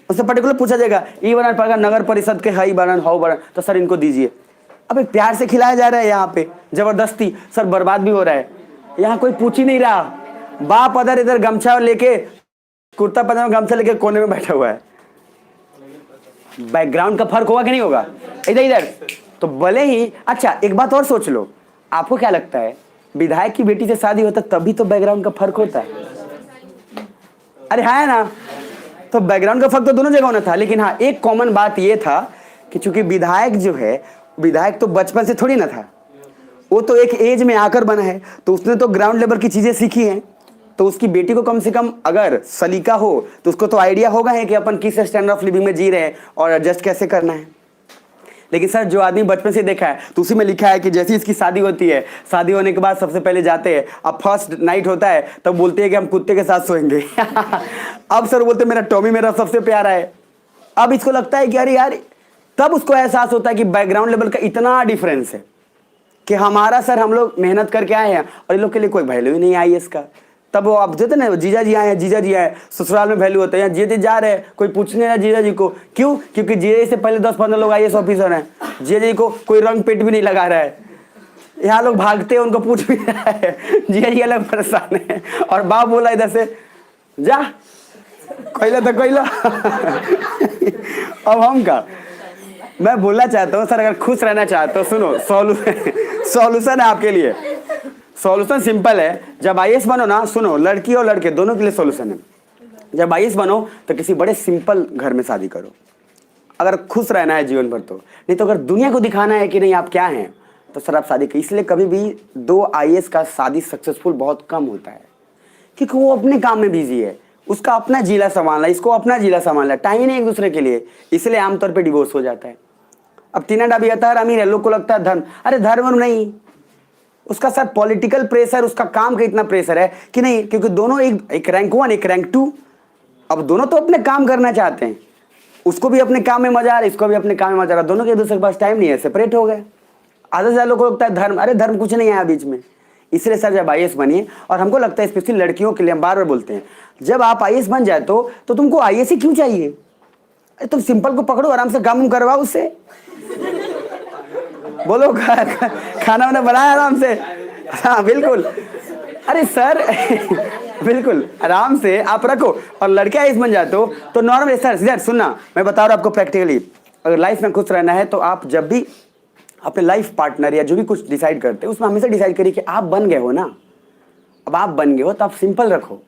उससे पर्टिकुलर पूछा जाएगा, ई वारन पड़ेगा नगर परिषद के हाई वारन हाउ वारन, तो सर इनको दीजिए। अबे प्यार से खिलाया जा रहा है यहाँ पे, जबरदस्ती सर बर्बाद भी हो रहा है। यहाँ कोई पूछ ही नहीं रहा। बाप अदर इधर गमछा लेके, कुर्ता पजामा गमछा लेके कोने में बैठा हुआ है। बैकग्राउंड का फर्क होगा कि नहीं होगा? इधर इधर तो भले ही। अच्छा एक बात और सोच लो, आपको क्या लगता है विधायक की बेटी से शादी होता तभी तो बैकग्राउंड का फर्क होता है? अरे है ना, तो बैकग्राउंड का फर्क तो दोनों जगह होना था। लेकिन हाँ एक कॉमन बात ये था कि चूंकि विधायक जो है, विधायक तो बचपन से थोड़ी ना था, वो तो एक एज में आकर बना है, तो उसने तो ग्राउंड लेवल की चीजें सीखी हैं। तो उसकी बेटी को कम से कम अगर सलीका हो तो उसको तो आइडिया होगा है कि अपन किस स्टैंडर्ड ऑफ लिविंग में जी रहे हैं और एडजस्ट कैसे करना है। लेकिन सर जो आदमी बचपन से देखा है तो उसी में लिखा है कि जैसे इसकी शादी होती है, शादी होने के बाद सबसे पहले जाते हैं, अब फर्स्ट नाइट होता है तब बोलते हैं कि हम कुत्ते के साथ सोएंगे। अब सर बोलते मेरा टॉमी मेरा सबसे प्यारा है। अब इसको लगता है कि अरे यार, तब उसको एहसास होता है कि बैकग्राउंड लेवल का इतना डिफरेंस है कि हमारा सर हम लोग मेहनत करके आए हैं और इन लोग के लिए कोई वैल्यू ही नहीं आई इसका। तब वो आप देते ना, जीजा जी आए हैं, जीजा जी आए, ससुराल में वैल्यू होता है। यहाँ जीजा जी जा रहे हैं, कोई पूछने रहा जीजा जी को, क्यों? क्योंकि जीजा जी से पहले 10-15 लोग IAS ऑफिसर हैं, जीजा जी को कोई रंग पेट भी नहीं लगा रहा है। यहाँ लोग भागते हैं, उनको पूछ भी रहा है, जीजा जी अलग परेशान है। और बाप बोला इधर से जा कोयला तो कोयला। अब हम का मैं बोलना चाहता हूँ सर, अगर खुश रहना चाहते हो सुनो, सॉल्यूशन है आपके लिए। सॉल्यूशन सिंपल है। जब IAS बनो ना, सुनो, लड़की और लड़के दोनों के लिए सॉल्यूशन है। जब IAS बनो तो किसी बड़े सिंपल घर में शादी करो, अगर खुश रहना है जीवन भर तो। नहीं तो अगर दुनिया को दिखाना है कि नहीं आप क्या हैं, तो सर आप शादी करिए। इसलिए कभी भी 2 IAS का शादी सक्सेसफुल बहुत कम होता है, क्योंकि वो अपने काम में बिजी है, उसका अपना जिला संभालना, इसको अपना जिला संभालना, टाइम ही नहीं एक दूसरे के लिए, इसलिए आमतौर पर डिवोर्स हो जाता है। अब तीना भी आता है अमीर है, लोग को लगता है धर्म, अरे धर्म नहीं, उसका सर पॉलिटिकल प्रेशर, उसका काम का इतना प्रेशर है कि नहीं, क्योंकि दोनों एक रैंक 1 एक रैंक 2, अब दोनों तो अपने काम करना चाहते हैं, उसको भी अपने काम में मजा आ रहा है, इसको भी अपने काम में मजा आ रहा है, दोनों के दूसरे के पास टाइम नहीं है, सेपरेट हो गए। आधे से ज्यादा लोगों को लगता है धर्म, अरे धर्म कुछ नहीं आया बीच में। इसलिए सर जब IAS बनिए, और हमको लगता है स्पेशली लड़कियों के लिए हम बार बार बोलते हैं, जब आप IAS बन जाए तो तुमको IAS ही क्यों चाहिए? अरे तुम सिंपल को पकड़ो, आराम से काम करवाओ उससे, बोलो खाना वाना बनाया आराम से। हाँ बिल्कुल, अरे सर बिल्कुल आराम से आप रखो। और लड़के IAS बन जाते हो तो नॉर्मल। सर सुनना, मैं बता रहा हूँ आपको प्रैक्टिकली, अगर लाइफ में खुश रहना है तो आप जब भी अपने लाइफ पार्टनर या जो भी कुछ डिसाइड करते हैं उसमें हमेशा डिसाइड करिए कि आप बन गए हो ना, अब आप बन गए हो तो आप सिंपल रखो,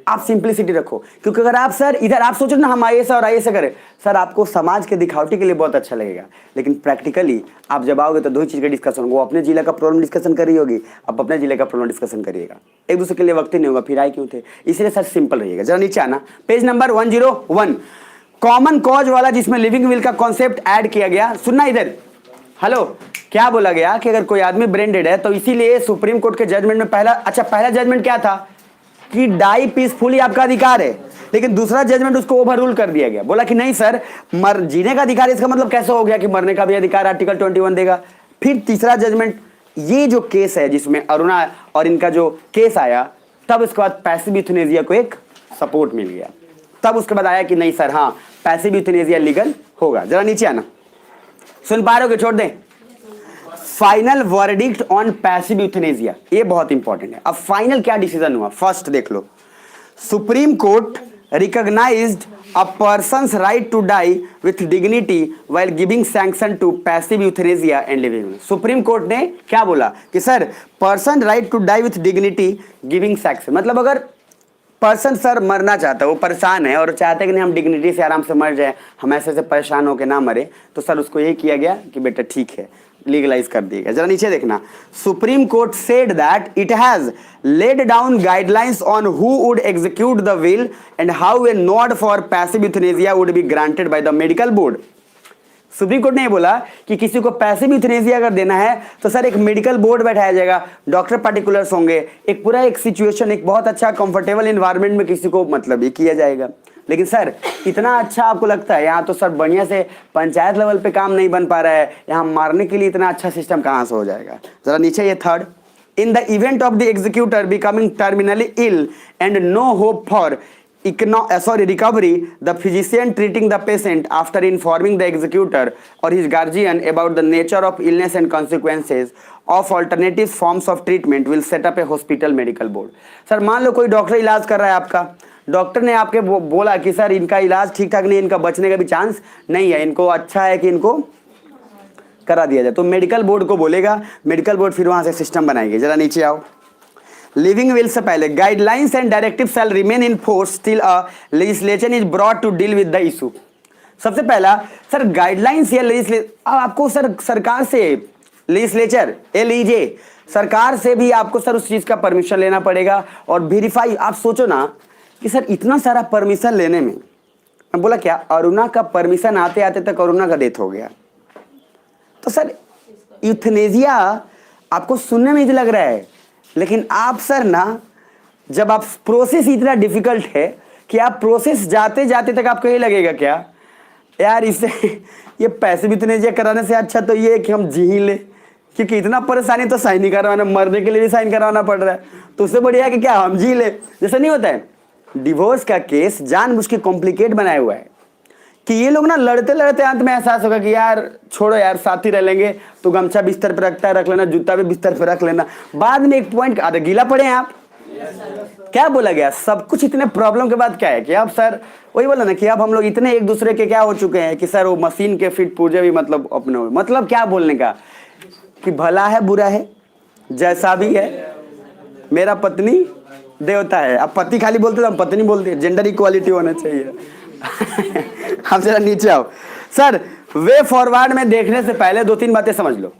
आप सिंपलिसिटी रखो। क्योंकि अगर आप सर इधर आप सोचो ना हम IAS और IAS करें, सर आपको समाज के दिखावटी के लिए बहुत अच्छा लगेगा, लेकिन प्रैक्टिकली आप जब आओगे तो 2 चीज़ का डिस्कशन होगा। वो अपने जिले का प्रॉब्लम डिस्कशन कर रही होगी, आप अपने जिले का प्रॉब्लम डिस्कशन करिएगा, एक दूसरे के लिए वक्त ही नहीं होगा, फिर आए क्यों थे। इसलिए सर सिंपल रहिएगा। जरा नीचे आना, पेज नंबर 101, कॉमन कॉज वाला, जिसमें लिविंग विल का कॉन्सेप्ट ऐड किया गया। सुनना इधर, हेलो, क्या बोला गया कि अगर कोई आदमी ब्रेन डेड है तो इसीलिए सुप्रीम कोर्ट के जजमेंट में पहला जजमेंट क्या था कि डाई पीसफुली आपका अधिकार है, लेकिन दूसरा जजमेंट उसको ओवररूल कर दिया गया, बोला कि नहीं सर जीने का अधिकार, इसका मतलब कैसे हो गया कि मरने का भी अधिकार आर्टिकल 21 देगा। फिर तीसरा जजमेंट, ये जो केस है जिसमें अरुणा और इनका जो केस आया, तब उसके बाद पैसिव यूथनेसिया को एक सपोर्ट मिल गया, तब उसके बाद आया कि नहीं सर हाँ पैसिव यूथनेसिया लीगल होगा। जरा नीचे आना, सुन पा रहे हो कि छोड़ दें? Final verdict on passive euthanasia, ये बहुत इंपॉर्टेंट है। अब फाइनल क्या डिसीजन हुआ, फर्स्ट देख लो, supreme court recognised a person's right to die with dignity while giving sanction to passive euthanasia and living. Supreme court ने क्या बोला कि sir person right to die with dignity giving sanction, मतलब अगर पर्सन सर मरना चाहता है, वो परेशान है और चाहते हैं कि नहीं हम डिग्निटी से आराम से मर जाए, हम ऐसे परेशान होकर ना मरे, तो सर उसको यही किया गया कि बेटा ठीक है, लीगलाइज कर दिएगा। जरा नीचे देखना, Supreme Court said that it has laid down guidelines on who would execute the will and how a nod for passive euthanasia would be granted by the medical board. Supreme court ने बोला कि किसी को पैसिव यूथनेसिया अगर देना है तो सर एक मेडिकल बोर्ड बैठाया जाएगा, डॉक्टर पार्टिकुलर्स होंगे, एक पूरा एक सिचुएशन, एक बहुत अच्छा कंफर्टेबल एनवायरनमेंट में किसी को मतलब ये किया जाएगा। लेकिन सर इतना अच्छा आपको लगता है, यहाँ तो सर बढ़िया से पंचायत लेवल पे काम नहीं बन पा रहा है, यहाँ मारने के लिए इतना अच्छा सिस्टम कहाँ से हो जाएगा। जरा नीचे ये third, in the event of the executor becoming terminally ill and no hope for recovery, the physician treating the patient after informing the executor or his guardian about the nature of illness and consequences of alternative forms of treatment will set up a hospital medical board. Sir मान लो कोई डॉक्टर इलाज कर रहा है आपका, डॉक्टर ने आपके बोला कि सर इनका इलाज ठीक ठाक नहीं, इनका बचने का भी चांस नहीं है, इनको अच्छा है कि इनको करा दिया जाए, तो मेडिकल बोर्ड को बोलेगा, मेडिकल बोर्ड फिर वहां से सिस्टम बनाएगी। जरा नीचे आओ। लिविंग विल से पहले guidelines and directive shall remain in force till a legislation is brought to deal with the issue. सबसे पहला सर गाइडलाइंस या अब आपको सर सरकार से लेजिस्लेचर LEJ सरकार से भी आपको सर उस चीज का परमिशन लेना पड़ेगा और वेरीफाई। आप सोचो ना कि सर इतना सारा परमिशन लेने में, मैं बोला क्या अरुणा का परमिशन आते आते तक अरुणा का डेथ हो गया। तो सर यूथनेजिया आपको सुनने में इजी लग रहा है, लेकिन आप सर ना जब आप प्रोसेस इतना डिफिकल्ट है कि आप प्रोसेस जाते जाते तक आपको ये लगेगा क्या यार इससे ये पैसे भी यूथनेजिया कराने से अच्छा तो ये है कि हम जी ही ले, क्योंकि इतना परेशानी तो साइन नहीं करवाना, मरने के लिए भी साइन करवाना पड़ रहा है, तो उससे बढ़िया है कि क्या हम जी ले। जैसा नहीं होता है डिवोर्स का केस जानबूझ के कॉम्प्लिकेट बनाया हुआ है कि ये लोग ना लड़ते लड़ते अंत में एहसास होगा कि यार छोड़ो यार साथ ही रह लेंगे, तो गमछा बिस्तर पे रखता है रख लेना, जूता भी बिस्तर पे रख लेना। बाद में एक पॉइंट अरे गीला पड़े हैं आप, क्या बोला गया सब कुछ इतने प्रॉब्लम के बाद क्या है कि अब सर वही बोला ना कि अब हम लोग इतने एक दूसरे के क्या हो चुके हैं कि सर वो मशीन के फिट पूर्जे भी मतलब अपने मतलब क्या बोलने का कि भला है बुरा है जैसा भी है मेरा पत्नी देवता है। अब पति खाली बोलते हम पत्नी बोलते, जेंडर इक्वालिटी होना चाहिए। हम जरा नीचे आओ। सर वे फॉरवर्ड में देखने से पहले 2-3 बातें समझ लो।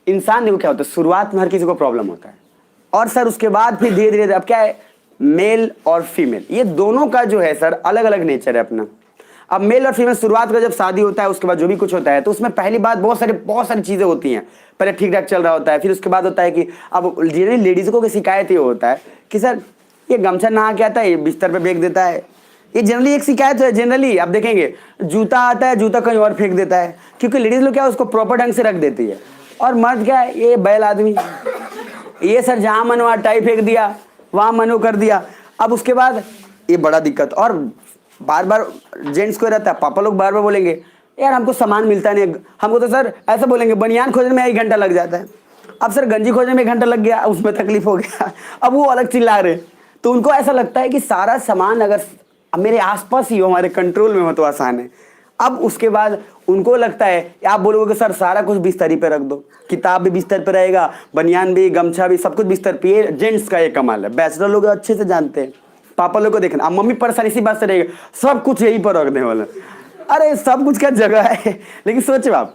इंसान देखो क्या होता है, शुरुआत में हर किसी को प्रॉब्लम होता है और सर उसके बाद फिर धीरे धीरे अब क्या है मेल और फीमेल ये दोनों का जो है सर अलग अलग नेचर है अपना। अब मेल और फीमेल शुरुआत का जब शादी होता है उसके बाद जो भी कुछ होता है तो उसमें पहली बात बहुत सारी चीजें होती हैं, पहले ठीक ठाक चल रहा होता है, फिर उसके बाद होता है कि अब जनरली लेडीज को शिकायत ये होता है कि सर ये गमछा नहा के आता है, ये बिस्तर पे फेंक देता है, ये जनरली एक शिकायत है। जनरली आप देखेंगे जूता आता है, जूता कहीं और फेंक देता है, क्योंकि लेडीज लोग क्या उसको प्रॉपर ढंग से रख देती है, और मर्द क्या है ये बैल आदमी, ये सर जहां मन वहां टाई फेंक दिया, वहां मनो कर दिया। अब उसके बाद ये बड़ा दिक्कत, और बार बार जेंट्स को रहता है, पापा लोग बार बार बोलेंगे यार हमको सामान मिलता नहीं, हमको तो सर ऐसा बोलेंगे बनियान खोजने में 1 घंटा लग जाता है। अब सर गंजी खोजने में 1 घंटा लग गया, उसमें तकलीफ हो गया, अब वो अलग चिल्ला रहे। तो उनको ऐसा लगता है कि सारा सामान अगर मेरे आसपास ही हो, हमारे कंट्रोल में हो तो आसान है। अब उसके बाद उनको लगता है, आप बोलोगे कि सर सारा कुछ बिस्तर पे रख दो, किताब भी बिस्तर पे रहेगा, बनियान भी गमछा भी सब कुछ बिस्तर पे। ये जेंट्स का ये कमाल है, बैचलर लोग अच्छे से जानते हैं। पापा लोग को देखना, अब मम्मी परेशान इसी बात से रहेगी सब कुछ यहीं पर रखने वाला, अरे सब कुछ का जगह है। लेकिन सोचो आप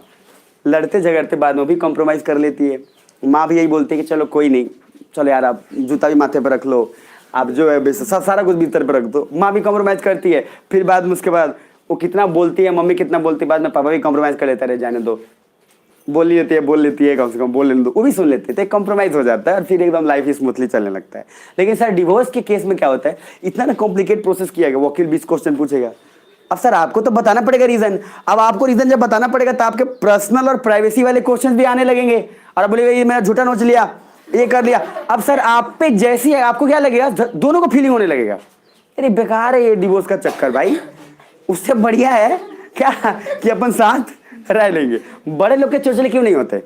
लड़ते झगड़ते बाद में भी कॉम्प्रोमाइज कर लेती है। माँ भी यही बोलती है कि चलो कोई नहीं, चलो यार आप जूता भी माथे पर रख लो, आप जो है सारा कुछ बिस्तर पर रख दो। माँ भी कॉम्प्रोमाइज करती है, फिर बाद में उसके बाद वो कितना बोलती है, मम्मी कितना बोलती है, बाद में पापा भी कॉम्प्रोमाइज कर लेता है, जाने दो, बोल लेती है कम से कम बोल लेने दो, वो भी सुन लेते हैं, तो कॉम्प्रोमाइज हो जाता है और फिर एकदम लाइफ स्मूथली चलने लगता है। लेकिन सर डिवोर्स के केस में क्या होता है, इतना ना कॉम्प्लिकेट प्रोसेस किया गया, वकील 20 क्वेश्चन पूछेगा। अब सर आपको तो बताना पड़ेगा रीजन, अब आपको रीजन जब बताना पड़ेगा तो आपके पर्सनल और प्राइवेसी वाले क्वेश्चन भी आने लगेंगे, और बोलेगा ये मेरा झूठा नोच लिया, ये कर लिया। अब सर आप पे जैसी है आपको क्या लगेगा, दोनों को फीलिंग होने लगेगा अरे बेकार है ये डिवोर्स का चक्कर भाई, उससे बढ़िया है क्या कि अपन साथ रह लेंगे। बड़े लोग के चोचले क्यों नहीं होते,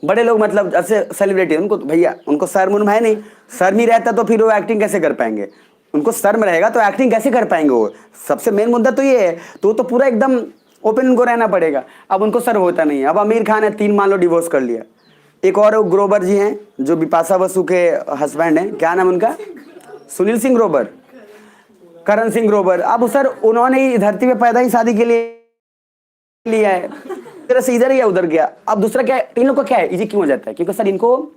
बड़े लोग मतलब ऐसे सेलिब्रिटी उनको तो भैया उनको शर्म उर्म है नहीं, शर्म ही रहता तो फिर वो एक्टिंग कैसे कर पाएंगे, उनको शर्म रहेगा तो एक्टिंग कैसे कर पाएंगे, वो सबसे मेन मुद्दा तो ये है। तो पूरा एकदम ओपन उनको रहना पड़ेगा। अब उनको सर होता नहीं है। अब आमिर खान है 3 मान लो डिवोर्स कर लिया, एक और ग्रोवर जी हैं जो बिपाशा बसु के हस्बैंड हैं, क्या नाम उनका, सुनील सिंह ग्रोवर, करण सिंह ग्रोवर। अब सर उन्होंने ही धरती पे पैदा ही शादी के लिए लिया है, तरह से इधर या उधर गया। अब दूसरा क्या है, इन लोग का क्या है इजी क्यों हो जाता है, क्योंकि सर इनको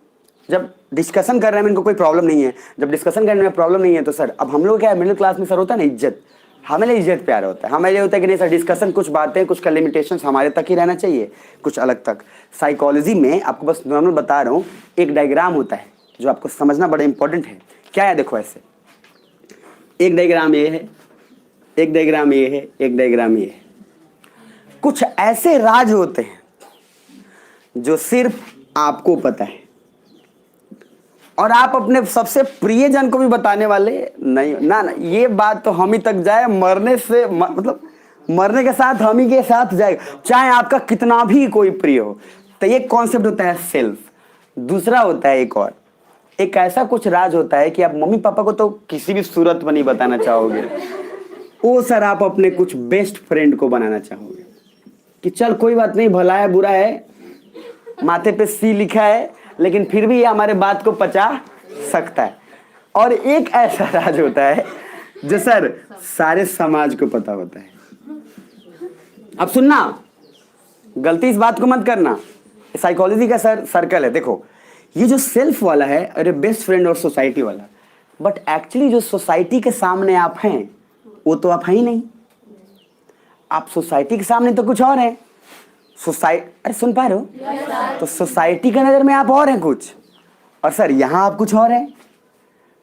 जब डिस्कशन कर रहे हैं इनको कोई प्रॉब्लम नहीं है, जब डिस्कशन करने में प्रॉब्लम नहीं है तो सर अब हम लोग क्या है मिडिल क्लास में सर होता है ना इज्जत, हमें इज्जत प्यार होता है, हमें ये होता है कि नहीं सर डिस्कशन कुछ बातें कुछ का लिमिटेशंस हमारे तक ही रहना चाहिए, कुछ अलग तक। साइकोलॉजी में आपको बस नॉर्मल बता रहा हूँ, एक डायग्राम होता है जो आपको समझना बड़ा इंपॉर्टेंट है। क्या है देखो, ऐसे एक डायग्राम ये है, एक डायग्राम ये है, एक डायग्राम ये है। कुछ ऐसे राज होते हैं जो सिर्फ आपको पता है, और आप अपने सबसे प्रिय जन को भी बताने वाले नहीं ना, ना ये बात तो हम ही तक जाए, मरने से मतलब मरने के साथ हम ही के साथ जाएगा, चाहे आपका कितना भी कोई प्रिय हो। तो ये कॉन्सेप्ट होता है सेल्फ। दूसरा होता है एक और, एक ऐसा कुछ राज होता है कि आप मम्मी पापा को तो किसी भी सूरत में नहीं बताना चाहोगे, वो सर आप अपने कुछ बेस्ट फ्रेंड को बनाना चाहोगे कि चल कोई बात नहीं, भला है बुरा है, माथे पे सी लिखा है, लेकिन फिर भी ये हमारे बात को पचा सकता है। और एक ऐसा राज होता है जो सर सारे समाज को पता होता है। अब सुनना, गलती इस बात को मत करना, साइकोलॉजी का सर सर्कल है। देखो ये जो सेल्फ वाला है, अरे बेस्ट फ्रेंड और सोसाइटी वाला, बट एक्चुअली जो सोसाइटी के सामने आप हैं वो तो आप हैं ही नहीं। आप सोसाइटी के सामने तो कुछ और है। अरे सुन पा रहे हो? तो सोसाइटी की नजर में आप और हैं कुछ, और सर यहां आप कुछ और हैं।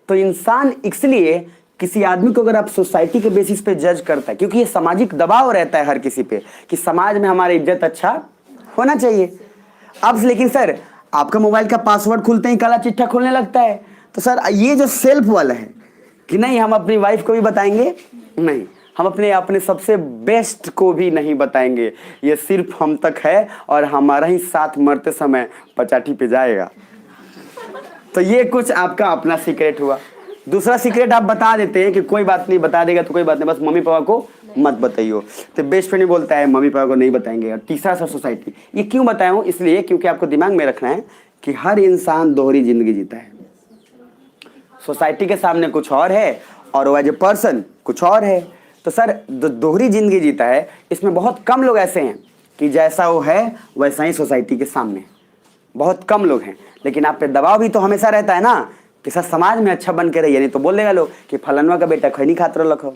तो इंसान इसलिए किसी आदमी को अगर आप सोसाइटी के बेसिस पे जज करता है, क्योंकि ये सामाजिक दबाव रहता है हर किसी पे कि समाज में हमारी इज्जत अच्छा होना चाहिए। अब लेकिन सर आपका मोबाइल का पासवर्ड खुलते ही काला चिट्ठा खुलने लगता है, तो सर ये जो सेल्फ वाला है कि नहीं हम अपनी वाइफ को भी बताएंगे, नहीं हम अपने सबसे बेस्ट को भी नहीं बताएंगे, ये सिर्फ हम तक है और हमारा ही साथ मरते समय पचाठी पे जाएगा। तो ये कुछ आपका अपना सीक्रेट हुआ। दूसरा सीक्रेट आप बता देते हैं कि कोई बात नहीं, बता देगा तो कोई बात नहीं, बस मम्मी पापा को मत बताइयो। तो बेस्ट फ्रेंड बोलता है मम्मी पापा को नहीं बताएंगे। और तीसरा सर सोसाइटी। ये क्यों बताया हूँ? इसलिए क्योंकि आपको दिमाग में रखना है कि हर इंसान दोहरी जिंदगी जीता है। सोसाइटी के सामने कुछ और है और वो एज ए पर्सन कुछ और है। तो सर दोहरी जिंदगी जीता है, इसमें बहुत कम लोग ऐसे हैं कि जैसा वो है वैसा ही सोसाइटी के सामने, बहुत कम लोग हैं। लेकिन आप पे दबाव भी तो हमेशा रहता है ना कि सर समाज में अच्छा बन के रहिए, नहीं तो बोल देगा लोग कि फलानवा का बेटा खैनी खातर रखो।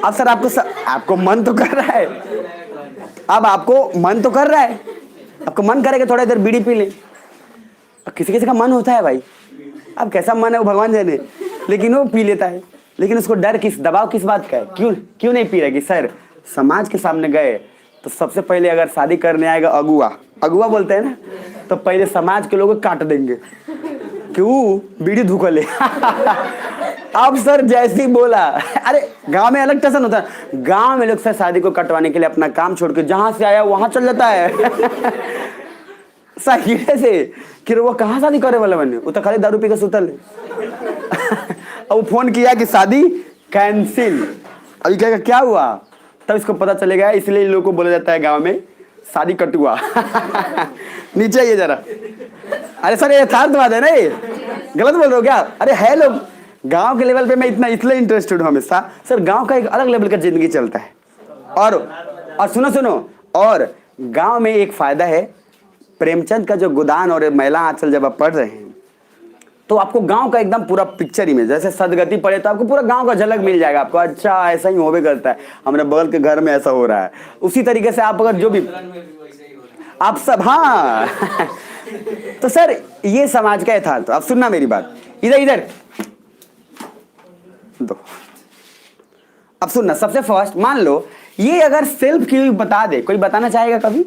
अब सर आपको मन तो कर रहा है, अब आपको मन तो कर रहा है, आपको मन करेगा थोड़ा देर बीड़ी पी ले। किसी किसी का मन होता है भाई, अब कैसा मन है वो भगवान जाने, लेकिन वो पी लेता है। लेकिन उसको डर किस, दबाव किस बात का है? क्यों नहीं पी रहा? कि सर समाज के सामने गए तो सबसे पहले अगर शादी करने आएगा अगुआ बोलते हैं ना, तो पहले समाज के लोग काट देंगे क्यों बीड़ी धुकले। अब सर जैसे ही बोला, अरे गांव में अलग टसन होता है, गांव में लोग सर शादी को कटवाने के लिए अपना काम छोड़ के जहां से आया वहां चल जाता है। सही से कि वो कहाँ शादी करे वाला बने, वो तो खाली दारू पी के सुतल है। अब वो फोन किया कि शादी कैंसिल। अभी कहेगा क्या हुआ, तब इसको पता चलेगा। इसलिए लोगों को बोला जाता है गांव में शादी कटुआ। नीचे आइए जरा। अरे सर ये यथार्थ बात है ना, ये गलत बोल रहे हो क्या? अरे है लोग गांव के लेवल पे, मैं इतना इसलिए इंटरेस्टेड हूँ हमेशा। सर गांव का एक अलग लेवल का जिंदगी चलता है। और सुनो, और गांव में एक फायदा है, प्रेमचंद का जो गोदान और मैला आंचल जब आप पढ़ रहे हैं तो आपको गांव का एकदम पूरा पिक्चर इमेज, जैसे सदगति पढ़े तो आपको पूरा गांव का झलक मिल जाएगा आपको। अच्छा ऐसा ही होवे करता है, हमारे बगल के घर में ऐसा हो रहा है। उसी तरीके से आप अगर जो भी आप सब, हाँ। तो सर ये समाज का यथार्थ। अब सुनना मेरी बात, इधर दो। अब सुनना, सबसे फर्स्ट मान लो ये अगर सेल्फ की बता दे, कोई बताना चाहेगा? कभी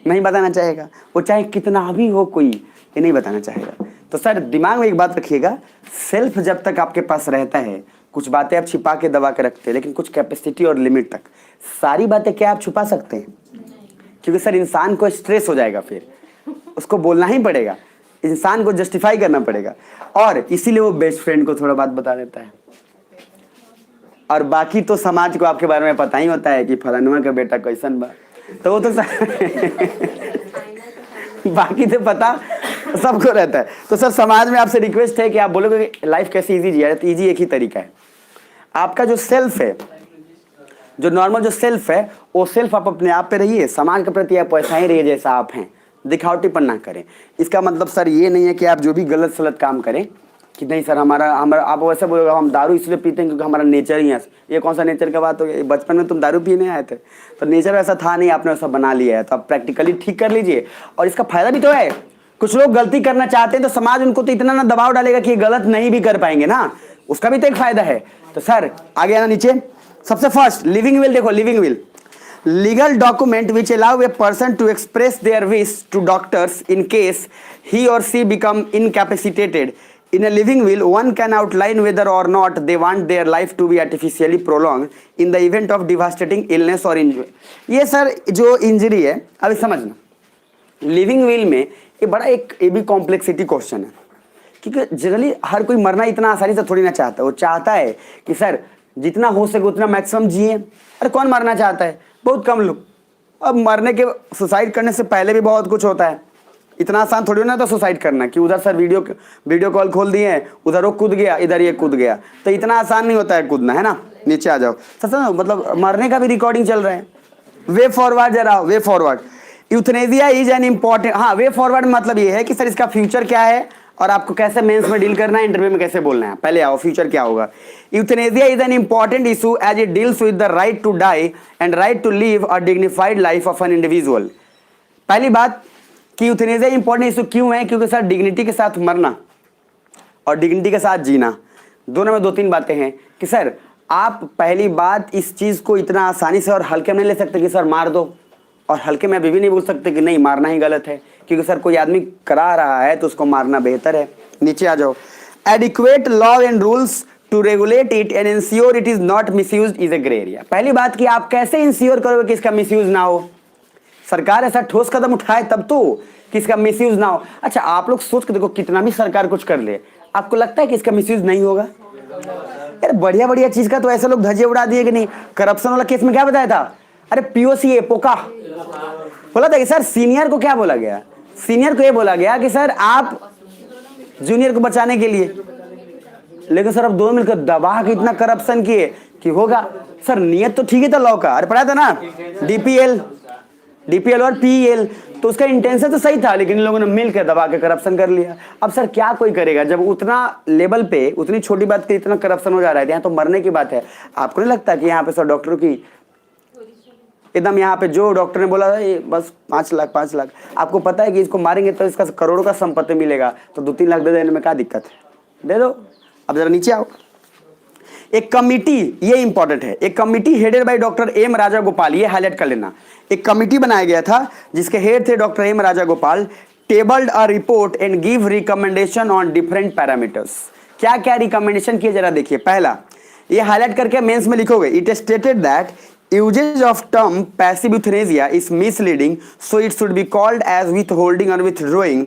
नहीं बताना चाहेगा। वो चाहे कितना भी हो कोई, ये नहीं बताना चाहेगा। तो सर दिमाग में एक बात रखिएगा, सेल्फ जब तक आपके पास रहता है, कुछ बातें आप छिपा के दबा के रखते हैं, लेकिन कुछ कैपेसिटी और लिमिट तक। सारी बातें क्या आप छुपा सकते हैं? क्योंकि सर इंसान को स्ट्रेस हो जाएगा, फिर उसको बोलना ही पड़ेगा, इंसान को जस्टिफाई करना पड़ेगा। और इसीलिए वो बेस्ट फ्रेंड को थोड़ा बात बता देता है। और बाकी तो समाज को आपके बारे में पता ही होता है कि फलानुआ का बेटा कैसन बा, तो वो तो बाकी तो पता सबको रहता है। तो सर समाज में आपसे रिक्वेस्ट है कि आप बोलोगे कि लाइफ कैसे इजी जिया, तो इजी एक ही तरीका है। आपका जो सेल्फ है, जो नॉर्मल जो सेल्फ है, वो सेल्फ आप अपने आप पे रहिए, समाज के प्रति आप वैसा ही रहिए जैसा आप हैं, दिखावटीपन ना करें। इसका मतलब सर ये नहीं है कि आप जो भी गलत सलत काम करें कि नहीं सर हमारा आप वैसे बोलोगे हम दारू इसलिए पीते हैं क्योंकि हमारा नेचर ही है। ये कौन सा नेचर का बात हो गई? बचपन में तुम दारू पीने आए थे तो नेचर वैसा था नहीं, आपने वैसा बना लिया है, तो आप प्रैक्टिकली ठीक कर लीजिए। और इसका फायदा भी तो है, कुछ लोग गलती करना चाहते हैं तो समाज उनको तो इतना ना दबाव डालेगा कि ये गलत नहीं भी कर पाएंगे ना, उसका भी तो एक फायदा है। तो सर आगे आना नीचे। सबसे फर्स्ट लिविंग विल देखो, living will legal document which allow a person to express their wish to doctors in case he or she become incapacitated In a living will, one can outline whether or not they want their life to be artificially prolonged in the event of devastating illness or injury. ये सर जो इंजरी है, अभी समझना, लिविंग विल में ये बड़ा एक ये भी कॉम्प्लेक्सिटी क्वेश्चन है, क्योंकि जनरली हर कोई मरना इतना आसानी से थोड़ी ना चाहता है। वो चाहता है कि सर जितना हो सके उतना मैक्सिमम जिए। अरे कौन मरना चाहता है? बहुत कम लोग। अब मरने के सुसाइड करने से पहले भी बहुत कुछ होता है, इतना आसान थोड़ी ना तो सुसाइड करना कि उधर सर वीडियो कॉल खोल दिए, उधर वो कूद गया, इधर ये कूद गया, तो इतना आसान नहीं होता है कूदना, है ना। नीचे आ जाओ सर, मतलब मरने का भी रिकॉर्डिंग चल रहा है। वे फॉरवर्ड जरा, way forward. Euthanasia is an important, हाँ वे फॉरवर्ड मतलब ये है कि सर इसका फ्यूचर क्या है और आपको कैसे मेंस में डील करना है, इंटरव्यू में कैसे बोलना है। पहले आओ फ्यूचर क्या होगा। Euthanasia is an important issue as it deals with the right to die and right to live a dignified life of an individual. पहली बात कि यूथनेसिया इंपॉर्टेंट इशू क्यों है, क्योंकि सर डिग्निटी के साथ मरना और डिग्निटी के साथ जीना दोनों में दो तीन बातें हैं कि सर आप पहली बात इस चीज को इतना आसानी से और हल्के में नहीं ले सकते कि सर मार दो, और हल्के में अभी भी नहीं बोल सकते कि नहीं मारना ही गलत है, क्योंकि सर कोई आदमी करा रहा है तो उसको मारना बेहतर है। नीचे आ जाओ। Adequate law and rules to regulate it and ensure it is not misused is a grey area. पहली बात कि आप कैसे इंश्योर करोगे कि इसका मिसयूज ना हो। सरकार ऐसा ठोस कदम उठाए तब तो कि इसका मिसयूज ना हो। अच्छा आप लोग सोच के देखो, कितना भी सरकार कुछ कर ले, आपको लगता है कि इसका मिसयूज नहीं होगा? यार बढ़िया बढ़िया चीज का तो ऐसे लोग धज्जे उड़ा दिए कि नहीं। करप्शन वाला केस में क्या बताया था? अरे पीओसी पोका बोला था कि सर सीनियर को क्या बोला गया, सीनियर को ये बोला गया कि सर आप जूनियर को बचाने के लिए, लेकिन सर अब दोनों मिलकर दबा के इतना करप्शन किए कि होगा। सर नियत तो ठीक ही था लॉ का, अरे पढ़ा था ना, डीपीएल और पीएल, तो उसका इंटेंशन तो सही था, लेकिन इन लोगों ने मिलकर दबा के करप्शन कर लिया। अब सर क्या कोई करेगा जब उतना लेवल पे उतनी छोटी बात पे इतना करप्शन हो जा रहा है। यहाँ तो मरने की बात है। आपको नहीं लगता कि यहाँ पे सर डॉक्टरों की एकदम, यहाँ पे जो डॉक्टर ने बोला ये बस 5 लाख 5 लाख, आपको पता है कि इसको मारेंगे तो इसका करोड़ों का संपत्ति मिलेगा, तो 2-3 लाख दे देने में क्या दिक्कत है, दे दो। अब जरा नीचे आओ। एक कमिटी, ये इंपॉर्टेंट है, एक committee headed by doctor M राजा गोपाल, ये हाईलाइट कर लेना। एक कमिटी बनाया गया था जिसके हेड थे doctor M Raja Gopal, tabled a report and give recommendation on different parameters. क्या क्या रिकमेंडेशन किए जरा देखिए। पहला, ये हाईलाइट करके मेंस में लिखोगे। It stated that usage of term passive euthanasia is misleading, so it should be called as withholding or withdrawing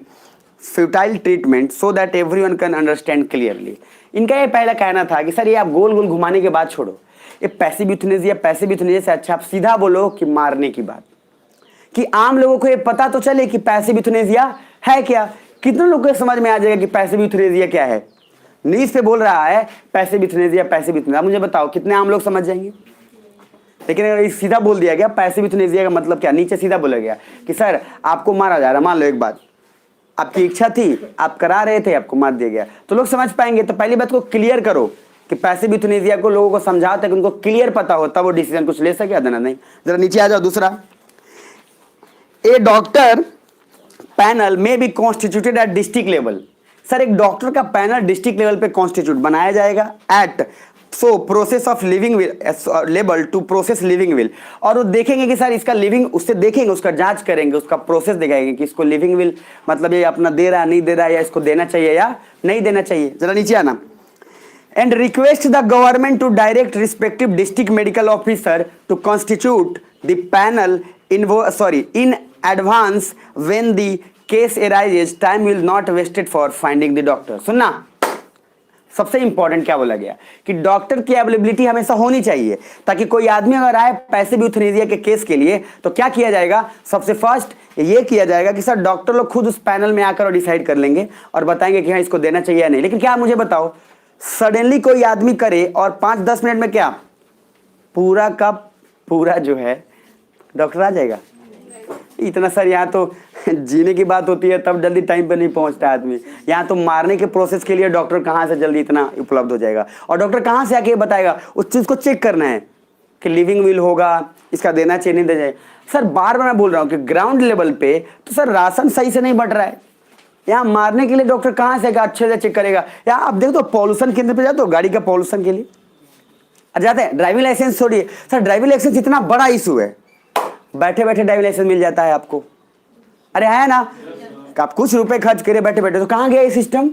futile treatment so that everyone can understand clearly। इनका ये पहला कहना था कि सर ये आप गोल गोल घुमाने के बाद छोड़ो, ये पैसिव यूथनेसिया से अच्छा आप सीधा बोलो कि मारने की बात, कि आम लोगों को ये पता तो चले कि पैसिव यूथनेसिया है क्या। कितने लोगों को समझ में आ जाएगा कि पैसिव यूथनेसिया क्या है? न्यूज़ पे बोल रहा है पैसिव यूथनेसिया, मुझे बताओ कितने आम लोग समझ जाएंगे? लेकिन अगर सीधा बोल दिया गया पैसिव यूथनेसिया का मतलब क्या, नीचे सीधा बोला गया कि सर आपको मारा जा रहा, मान लो एक बात, आपकी इच्छा थी, आप करा रहे थे, आपको मार दिया गया, तो लोग समझ पाएंगे। तो पहली बात को क्लियर करो कि पैसिव यूथनेसिया को लोगों को समझाओ ताकि उनको क्लियर पता हो, तब वो डिसीजन कुछ ले सके, अदना नहीं। जरा नीचे आ जाओ। दूसरा, ए डॉक्टर पैनल में be constituted at district level. Sir एक डॉक्टर का पैनल डिस्ट्रिक्ट लेवल पे कॉन्स्टिट्यूट बनाया जाएगा at so process of living will लेबल टू प्रोसेस लिविंग विल, और वो देखेंगे कि सर इसका लिविंग, उससे देखेंगे, उसका जांच करेंगे, उसका प्रोसेस दिखाएंगे कि इसको लिविंग विल मतलब ये अपना दे रहा नहीं दे रहा, या इसको देना चाहिए या नहीं देना चाहिए। जरा नीचे आना। And request the government to direct respective district medical officer to constitute the panel in advance when the case arises, time will not wasted for finding the doctor. सुनना, सबसे इंपॉर्टेंट क्या बोला गया कि डॉक्टर की अवेलेबिलिटी हमेशा होनी चाहिए, ताकि कोई आदमी अगर आए पैसिव यूथनेसिया के केस के लिए तो क्या किया जाएगा, सबसे फर्स्ट ये किया जाएगा कि सर डॉक्टर लोग खुद उस पैनल में आकर और डिसाइड कर लेंगे और बताएंगे कि हाँ इसको देना चाहिए या नहीं। लेकिन क्या मुझे बताओ, सडनली कोई आदमी करे और 5-10 मिनट में क्या पूरा का पूरा जो है डॉक्टर आ जाएगा? इतना सर यहाँ तो जीने की बात होती है तब जल्दी टाइम पे नहीं पहुंचता आदमी, यहाँ तो मारने के प्रोसेस के लिए डॉक्टर कहाँ से जल्दी इतना उपलब्ध हो जाएगा? और डॉक्टर कहाँ से आके बताएगा? उस चीज़ को चेक करना है कि लिविंग विल होगा, इसका देना चाहिए नहीं देना चाहिए। सर बार बार मैं बोल रहा हूँ कि ग्राउंड लेवल पे तो सर राशन सही से नहीं बट रहा है, यहाँ मारने के लिए डॉक्टर कहाँ से अच्छे से चेक करेगा? यहाँ आप देखो तो पॉल्यूशन केंद्र पे जाते हो गाड़ी का पॉल्यूशन के लिए जाते हैं, ड्राइविंग लाइसेंस छोड़िए सर, ड्राइविंग लाइसेंस इतना बड़ा इशू है, बैठे बैठे ड्राइविंग लाइसेंस मिल जाता है आपको। अरे है ना, आप कुछ रुपए खर्च करे बैठे बैठे, तो कहाँ गया ये सिस्टम?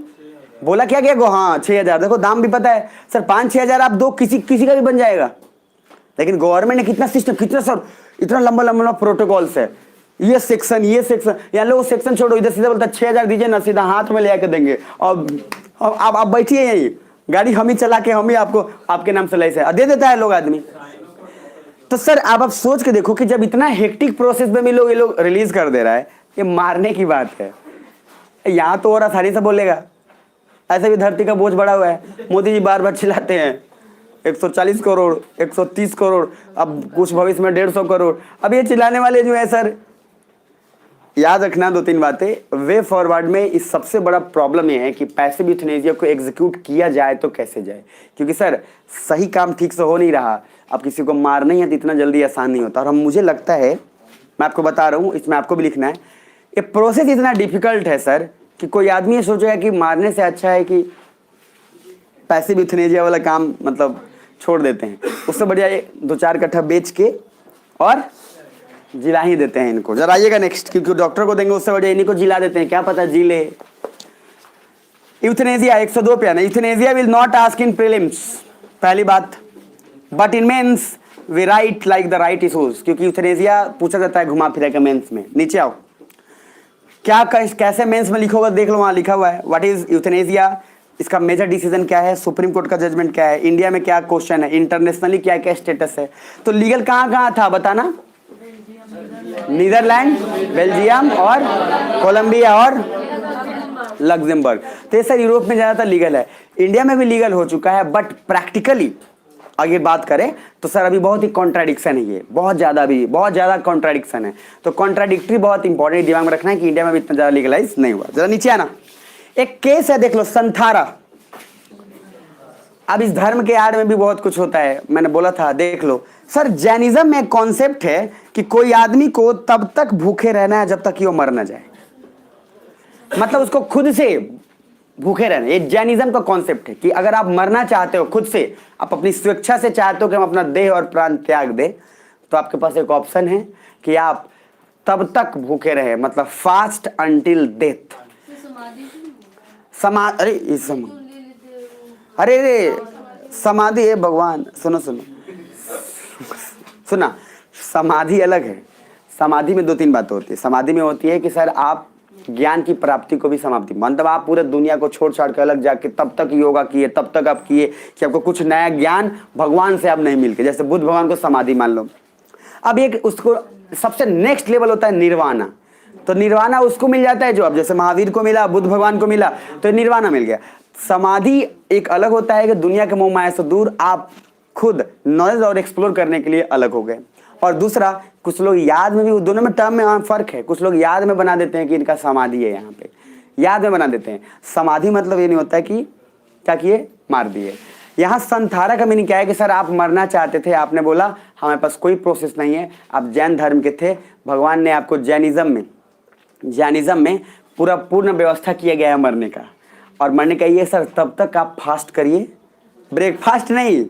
बोला क्या क्या को, हाँ 6,000, देखो दाम भी पता है सर, 5-6 हज़ार आप दो, किसी का भी बन जाएगा। लेकिन गवर्नमेंट ने कितना सिस्टम, कितना सर, इतना लंबा लंबा प्रोटोकॉल्स है, ये सेक्शन यहाँ लोग सेक्शन छोड़ो, इधर सीधा बोलता है 6,000 दीजिए ना, सीधा हाथ में ले आके देंगे। और आप बैठिए यहीं, गाड़ी हम ही चला के हम ही आपको आपके नाम से लाइसेंस दे देता है लोग आदमी। तो सर आप सोच के देखो कि जब इतना हेक्टिक प्रोसेस में भी ये लोग रिलीज कर दे रहा है, ये मारने की बात है। यहाँ तो और आसानी से बोलेगा, ऐसे भी धरती का बोझ बढ़ा हुआ है। मोदी जी बार बार चिल्लाते हैं 140 करोड़, 130 करोड़, अब कुछ भविष्य में 150 करोड़। अब ये चिल्लाने वाले जो है सर, याद रखना 2-3 बातें। वे फॉरवर्ड में इस सबसे बड़ा प्रॉब्लम ये है कि पैसिव यूथनेसिया को एग्जीक्यूट किया जाए तो कैसे जाए, क्योंकि सर सही काम ठीक से हो नहीं रहा। अब किसी को मारना ही है तो इतना जल्दी आसान नहीं होता। और हम, मुझे लगता है, मैं आपको बता रहा हूँ, इसमें आपको भी लिखना है, ये प्रोसेस इतना डिफिकल्ट है सर कि कोई आदमी ये सोचेगा कि मारने से अच्छा है कि पैसिव यूथनेसिया वाला काम मतलब छोड़ देते हैं, उससे बढ़िया ये 2-4 कट्ठा बेच के और जिला ही देते हैं इनको। जरा आइएगा नेक्स्ट, क्योंकि डॉक्टर को देंगे उससे बढ़िया इन्हीं को जिला देते हैं, क्या पता जी ले। यूथनेसिया 102 पे आना। Euthanasia will not ask in prelims, पहली बात, but in mains we write like the right issues, क्योंकि यूथनेसिया पूछा जाता है घुमा फिरा के मेंस में। नीचे आओ, क्या कैसे मेंस में लिखोगा, देख लो वहां लिखा हुआ है, व्हाट इज यूथनेसिया, इसका मेजर डिसीजन क्या है, सुप्रीम कोर्ट का जजमेंट क्या है, इंडिया में क्या क्वेश्चन है, इंटरनेशनली क्या क्या स्टेटस है। तो लीगल कहाँ कहाँ था बताना, नीदरलैंड, बेल्जियम और कोलंबिया और लग्जमबर्ग। तो ये सर यूरोप में ज़्यादातर लीगल है, इंडिया में भी लीगल हो चुका है, बट प्रैक्टिकली अगर बात करें तो सर अभी बहुत ही कॉन्ट्राडिक्शन है, ये बहुत ज़्यादा कॉन्ट्राडिक्शन है। तो कॉन्ट्राडिक्टरी बहुत इंपॉर्टेंट दिमाग में रखना है कि इंडिया में भी इतना ज़्यादा लीगलाइज नहीं हुआ। जरा नीचे आना, एक केस है देख लो, संथारा। अब इस धर्म के आड़ में भी बहुत कुछ होता है, मैंने बोला था, देख लो सर। जैनिज्म में एक कॉन्सेप्ट है कि कोई आदमी को तब तक भूखे रहना है जब तक कि वो मर ना जाए, मतलब उसको खुद से भूखे रहना। ये जैनिज्म का कॉन्सेप्ट है कि अगर आप मरना चाहते हो खुद से, आप अपनी स्वेच्छा से चाहते हो कि हम अपना देह और प्राण त्याग दे, तो आपके पास एक ऑप्शन है कि आप तब तक भूखे रहे, मतलब फास्ट अंटिल डेथ। अरे समाधि है भगवान, सुनो सुना, समाधि अलग है। समाधि में 2-3 बातें होती है। समाधि में होती है कि सर आप ज्ञान की प्राप्ति को भी समाप्ति, मतलब आप पूरे दुनिया को छोड़ छाड़ के अलग जाके तब तक योगा किए, तब तक आप किए कि आपको कुछ नया ज्ञान भगवान से आप नहीं मिलके, जैसे बुद्ध भगवान को समाधि मान लो। अब एक उसको सबसे नेक्स्ट लेवल होता है निर्वाणा। तो निर्वाणा उसको मिल जाता है जो अब जैसे महावीर को मिला, बुद्ध भगवान को मिला, तो निर्वाणा मिल गया। समाधि एक अलग होता है कि दुनिया के मोह माया से दूर आप खुद नॉलेज और एक्सप्लोर करने के लिए अलग हो गए। और दूसरा, कुछ लोग याद में भी, दोनों में टर्म में फर्क है, कुछ लोग याद में बना देते हैं कि इनका समाधि है, यहाँ पे याद में बना देते हैं। समाधि मतलब ये नहीं होता है कि क्या किए, मार दिए। यहाँ संथारा का मीनिंग क्या है कि सर आप मरना चाहते थे, आपने बोला हमारे पास कोई प्रोसेस नहीं है, आप जैन धर्म के थे, भगवान ने आपको जैनिज्म में पूर्ण व्यवस्था किया गया है मरने का, और मरने का ये सर तब तक आप फास्ट करिए, ब्रेकफास्ट नहीं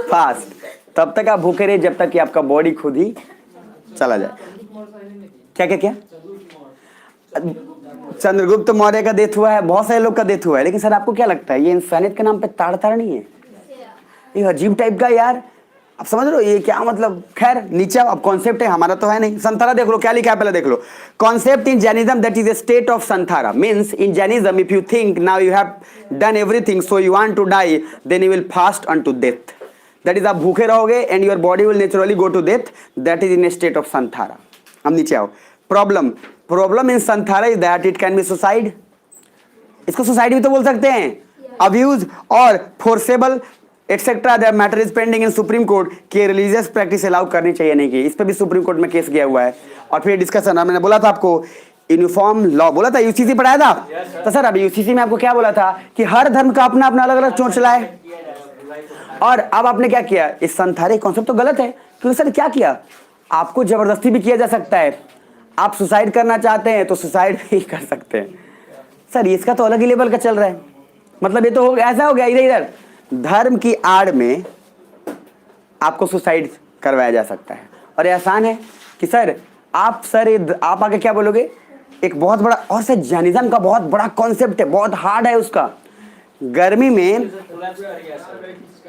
फास्ट, तब तक आप भूखे रहिए जब तक कि आपका बॉडी खुद ही चला जाए। क्या क्या क्या, चंद्रगुप्त मौर्य का डेथ हुआ है, बहुत सारे लोग का डेथ हुआ है, लेकिन सर आपको क्या लगता है ये इंसानियत के नाम पे ताड़ नहीं है? ये अजीब टाइप का यार, आप समझ रहे हो ये क्या मतलब। खैर नीचे अब कॉन्सेप्ट है, हमारा तो है नहीं। संथारा देख लो क्या लिखा है, पहले देख लो। Concept in Jainism that is a state of Santhara, means in Jainism if you think now you have done everything so you want to die, then you will fast unto death. That is आप भूखे रहोगे and your body will naturally go to death, that is in a state of Santhara. अब नीचे आओ, problem in Santhara is that it can be suicide, इसको सुसाइड भी तो बोल सकते हैं, अब्यूज और forcible etcetera. That matter is pending in supreme court कि रिलीजियस प्रैक्टिस अलाउ करनी चाहिए नहीं की, इस पर भी सुप्रीम कोर्ट में केस गया हुआ है। और फिर डिस्कशन, मैंने बोला था आपको यूनिफॉर्म लॉ, बोला था यूसीसी पढ़ाया था। तो सर अभी यूसीसी में आपको क्या बोला था कि हर धर्म का अपना अपना अलग अलग चोंचला है। और अब आपने क्या किया, इस संथारे कॉन्सेप्ट तो गलत है, क्योंकि सर क्या किया, आपको जबरदस्ती भी किया जा सकता है, आप सुसाइड करना चाहते हैं तो सुसाइड भी कर सकते हैं। सर इसका तो अलग ही लेवल का चल रहा है, मतलब ये तो हो गया, ऐसा हो गया इधर धर्म की आड़ में आपको सुसाइड करवाया जा सकता है। और ये आसान है कि सर आप आगे क्या बोलोगे, एक बहुत बड़ा, और सर जैनिज्म का बहुत बड़ा कॉन्सेप्ट है, बहुत हार्ड है उसका, गर्मी में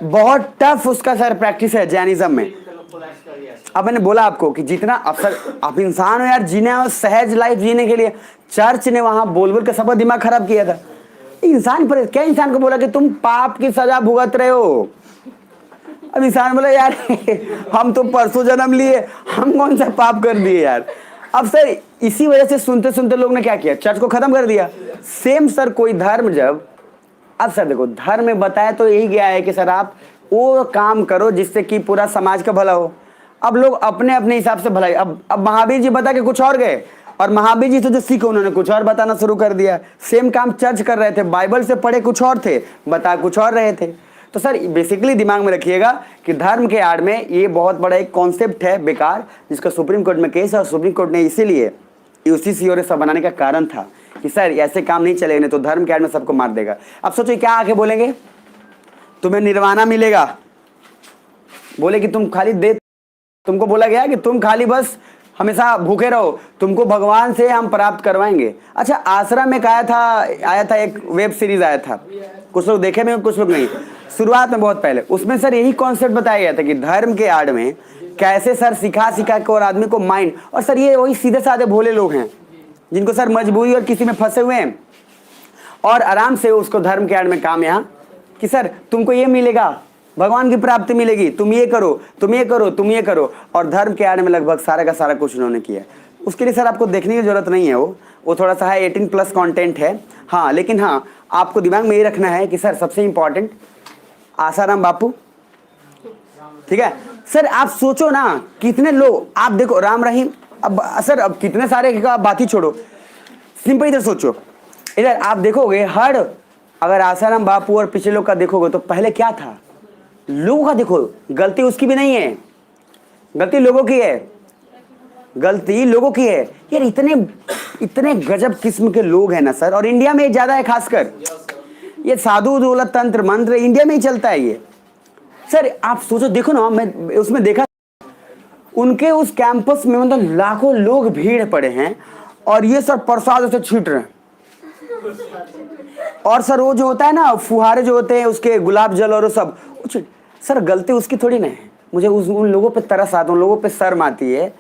बहुत टफ उसका सर प्रैक्टिस है जैनिज्म में। अब मैंने बोला आपको कि जितना अफसर आप इंसान हो यार, जीने और सहज लाइफ जीने के लिए चर्च ने वहां बोल बोल के सबका दिमाग खराब किया था। इंसान पर क्या इंसान को बोला कि तुम पाप की सजा भुगत रहे हो। अब इंसान बोला यार हम तो परसों जन्म लिए, हम कौन सा पाप कर दिए यार। अब सर इसी वजह से सुनते सुनते लोग ने क्या किया, चर्च को खत्म कर दिया। सेम सर कोई धर्म जब, अब सर देखो धर्म में बताया तो यही गया है कि सर आप वो काम करो जिससे कि पूरा समाज का भला हो। अब लोग अपने अपने हिसाब से भलाई, अब महावीर जी बता के कुछ और गए, और महावीर जी से जो सीखे उन्होंने कुछ और बताना शुरू कर दिया। सेम काम चर्च कर रहे थे, बाइबल से पढ़े कुछ और थे, बता कुछ और रहे थे। तो सर बेसिकली दिमाग में रखिएगा कि धर्म के आड़ में ये बहुत बड़ा एक कॉन्सेप्ट है बेकार, जिसका सुप्रीम कोर्ट में केस है, और सुप्रीम कोर्ट ने इसीलिए यूसीसी और सब बनाने का कारण था कि सर ऐसे काम नहीं चलेगा, नहीं तो धर्म के आड़ में सबको मार देगा। अब सोचो क्या आके बोलेंगे, तुम्हें निर्वाणा मिलेगा, बोले कि तुम खाली दे, तुमको बोला गया कि तुम खाली बस हमेशा भूखे रहो, तुमको भगवान से हम प्राप्त करवाएंगे। अच्छा आश्रम में आया था एक वेब सीरीज आया था, कुछ लोग देखे में कुछ लोग नहीं, शुरुआत में बहुत पहले। उसमें सर यही कॉन्सेप्ट बताया गया था कि धर्म के आड़ में कैसे सर सिखा के और आदमी को माइंड, और सर ये वही सीधे साधे भोले लोग हैं जिनको सर मजबूरी और किसी में फंसे हुए हैं, और आराम से उसको धर्म के आड़ में काम यहाँ कि सर तुमको ये मिलेगा, भगवान की प्राप्ति मिलेगी, तुम ये करो, तुम ये करो, तुम ये करो, और धर्म के आड़ में लगभग सारा का सारा कुछ उन्होंने किया। उसके लिए सर आपको देखने की जरूरत नहीं है, वो थोड़ा सा है 18+ कंटेंट है। हाँ लेकिन हाँ आपको दिमाग में ये रखना है कि सर सबसे इंपॉर्टेंट आसाराम बापू, ठीक है सर। आप सोचो ना कितने लोग, आप देखो राम रहीम, अब सर अब कितने सारे का बात ही छोड़ो, सिंपल इधर सोचो, इधर आप देखोगे हर, अगर आसाराम बापू और पिछले लोग का देखोगे तो पहले क्या था, लोगों का देखो, गलती उसकी भी नहीं है, गलती लोगों की है, गलती लोगों की है यार। इतने गजब किस्म के लोग हैं ना सर, और इंडिया में ज्यादा है, खासकर ये साधु दौलत तंत्र मंत्र इंडिया में ही चलता है ये। सर आप सोचो, देखो ना, मैं उसमें देखा उनके उस कैंपस में मतलब लाखों लोग भीड़ पड़े हैं, और ये सर प्रसाद से छीट रहे हैं, और सर वो जो होता है ना फुहारे जो होते हैं उसके गुलाब जल और वो सब, सर गलती उसकी थोड़ी ना है। मुझे उन लोगों पे तरस आता है, उन लोगों पे शर्म आती है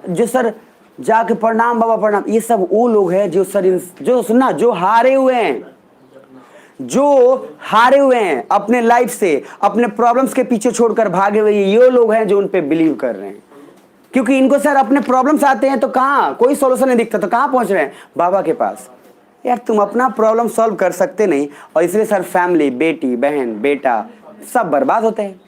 जो सर जाके प्रणाम बाबा प्रणाम, ये सब वो लोग हैं जो सर जो सुनना जो हारे हुए हैं, जो हारे हुए हैं अपने लाइफ से, अपने प्रॉब्लम्स के पीछे छोड़कर भागे हुए, ये लोग हैं जो उन पे बिलीव कर रहे हैं। क्योंकि इनको सर अपने प्रॉब्लम्स आते हैं तो कहाँ कोई सॉल्यूशन नहीं दिखता, तो कहाँ पहुंच रहे हैं, बाबा के पास। यार तुम अपना प्रॉब्लम सॉल्व कर सकते नहीं, और इसलिए सर फैमिली, बेटी बहन बेटा सब बर्बाद होते हैं।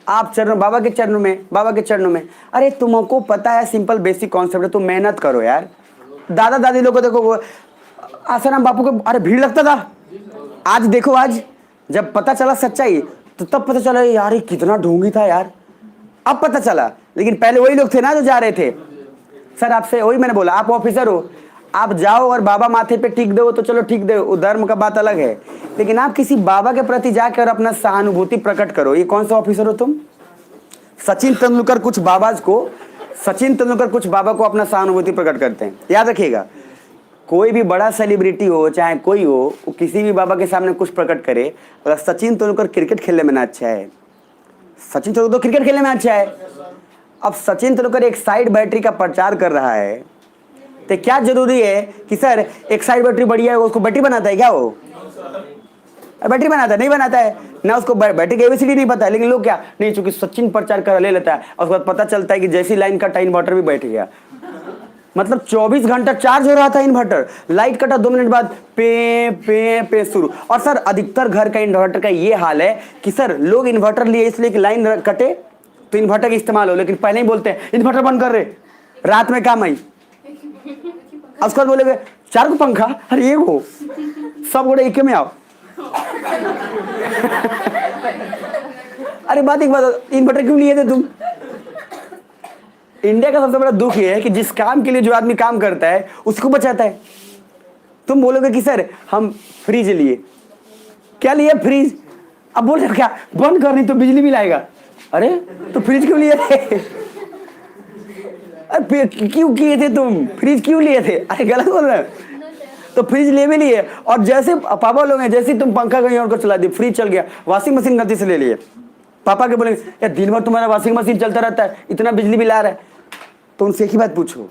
आप चरणों, बाबा के चरणों में, बाबा के चरणों में। अरे तुमको पता है सिंपल बेसिक कॉन्सेप्ट है, तुम मेहनत करो यार। दादा दादी लोग को देखो, आसाराम बापू को अरे भीड़ लगता था, आज देखो, आज जब पता चला सच्चाई तो तब पता चला यार ये कितना ढोंगी था यार, अब पता चला। लेकिन पहले वही लोग थे ना जो जा रहे थे। सर आपसे वही मैंने बोला, आप ऑफिसर हो, आप जाओ और बाबा माथे पे टिक दो तो चलो ठीक दो, धर्म का बात अलग है, लेकिन आप किसी बाबा के प्रति जाकर अपना सहानुभूति प्रकट करो। ये कौन सा ऑफिसर हो तुम? सचिन तेंदुलकर कुछ बाबा को अपना सहानुभूति प्रकट करते हैं। याद रखिएगा, कोई भी बड़ा सेलिब्रिटी हो चाहे कोई हो, वो किसी भी बाबा के सामने कुछ प्रकट करे। अगर सचिन तेंदुलकर क्रिकेट खेलने में ना अच्छा है, सचिन तेंदुलकर तो क्रिकेट खेलने में अच्छा है, अब सचिन तेंदुलकर एक साइड बैटरी का प्रचार कर रहा है, तो क्या जरूरी है कि सर एक साइड बैटरी बढ़िया है उसको बैटरी बनाता है क्या? वो बैटरी बनाता है? नहीं बनाता है ना, उसको बैटरी की एबीसीडी नहीं पता है। लेकिन लोग क्या नहीं, चूंकि सचिन प्रचार कर ले लेता है, और उसके बाद पता चलता है कि जैसी लाइन कटा इन्वर्टर भी बैठ गया। मतलब 24 घंटा चार्ज हो रहा था इन्वर्टर, लाइट कटा 2 मिनट बाद पे पे पे शुरू। और सर अधिकतर घर का इन्वर्टर का ये हाल है कि सर लोग इन्वर्टर लिए इसलिए कि लाइन कटे तो इन्वर्टर का इस्तेमाल हो, लेकिन पहले ही बोलते हैं इन्वर्टर बंद कर रहे, रात में काम आई। उसके बाद बोलेगे 4 को पंखा, अरे ये वो सब गोड़े एक में आओ। अरे बात एक बात, इन्वर्टर क्यों लिए थे तुम? इंडिया का सबसे बड़ा दुख ये है कि जिस काम के लिए जो आदमी काम करता है उसको बचाता है। तुम बोलोगे कि सर हम फ्रिज लिए, क्या लिए? फ्रिज। अब बोल रहे क्या बंद करनी तो बिजली बिल आएगा। अरे तो फ्रिज क्यों लिए थे? अरे क्यों किए थे तुम? फ्रिज क्यों लिए थे? अरे गलत बोल रहे। तो फ्रिज ले भी लिए, और जैसे पापा लोग हैं, जैसे तुम पंखा कहीं और को चला दी, फ्रिज चल गया, वॉशिंग मशीन गलती से ले लिए, पापा के बोलेंगे यार दिन भर तुम्हारा वॉशिंग मशीन चलता रहता है, इतना बिजली बिल आ रहा है। तो उनसे एक ही बात पूछो,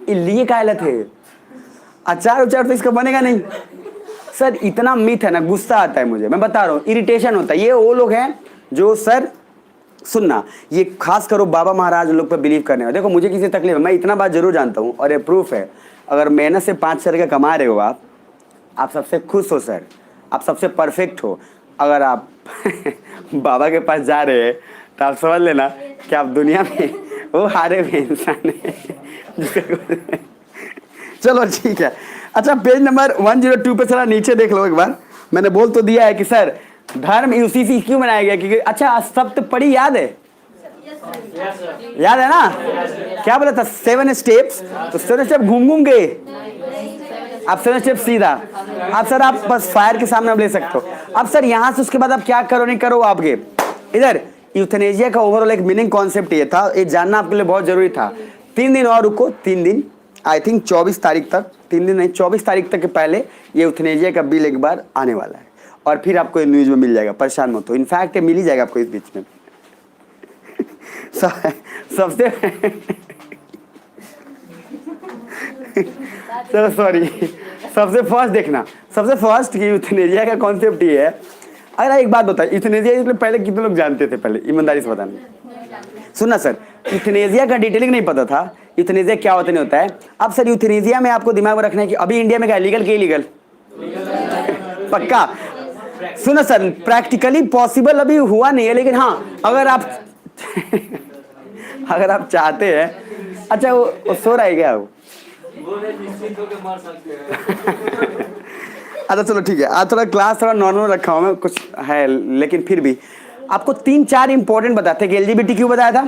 ये लिए का हालत है? अचार उचार तो इसका बनेगा नहीं। सर इतना मिथ है ना, गुस्सा आता है मुझे, मैं बता रहा हूँ, इरिटेशन होता है। ये वो लोग हैं जो सर सुनना, ये खास करो बाबा महाराज लोग पर बिलीव करने वाले। देखो मुझे किसी तकलीफ है, मैं इतना बात जरूर जानता हूँ, और ये प्रूफ है, अगर मेहनत से 5 रुपये कमा रहे हो आप सबसे खुश हो सर, आप सबसे परफेक्ट हो। अगर आप बाबा के पास जा रहे हैं तो आप समझ लेना कि आप दुनिया में वो हारे हुए इंसान है। चलो ठीक है। अच्छा पेज नंबर 102 पे चला नीचे देख लो एक बार। मैंने बोल तो दिया है कि सर धर्म उसी से क्यों बनाया गया, क्योंकि अच्छा सप्तपदी याद है? याद है ना? क्या बोला था? 7 स्टेप्स। तो 7 स्टेप घूम घूम के, आप 7 स्टेप सीधा। आप सर आप बस फायर के सामने आप ले सकते हो। अब सर यहाँ से उसके बाद आप क्या करो नहीं करो आपके इधर। यूथनेशिया का ओवरऑल एक मीनिंग कॉन्सेप्ट ये था, ये जानना आपके लिए बहुत जरूरी था। 3 दिन और रुको, 3 दिन, आई थिंक 24 तारीख तक, 3 दिन नहीं 24 तारीख तक के पहले ये यूथनेशिया का बिल एक बार आने वाला है, और फिर आपको ये न्यूज में मिल जाएगा, परेशान मत हो। इनफैक्ट मिल ही जाएगा आपको इस बीच में। सबसे चलो सॉरी, सबसे फर्स्ट देखना, सबसे फर्स्ट की यूथनेशिया का कॉन्सेप्ट ये है। अगर एक बात बताए, यूथनेशिया पहले कितने लोग जानते थे? पहले ईमानदारी से बताना। सुनना सर, यूथनेशिया का डिटेलिंग नहीं पता था, यूथनेशिया क्या होता नहीं होता है। अब सर यूथनेशिया में आपको दिमाग में रखना है कि अभी इंडिया में क्या लीगल के इलीगल? पक्का? सुनो सर, प्रैक्टिकली पॉसिबल अभी हुआ नहीं है, लेकिन हाँ अगर आप अगर आप चाहते हैं। अच्छा वो सो रहा है क्या वो? अच्छा चलो ठीक है, आज थोड़ा क्लास थोड़ा नॉर्मल रखा हूँ मैं, कुछ है लेकिन फिर भी आपको 3-4 इंपॉर्टेंट बताते हैं कि एलजीबीटी क्यों बताया था,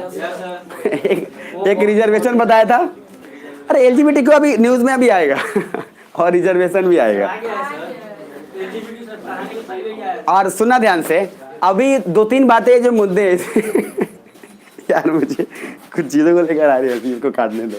एक रिजर्वेशन बताया था। अरे एलजीबीटी क्यों अभी न्यूज में अभी आएगा और रिजर्वेशन भी आएगा। और सुनना ध्यान से, अभी 2-3 बातें जो मुद्दे यार मुझे कुछ चीजों को लेकर आ रही है, इसको काटने दो।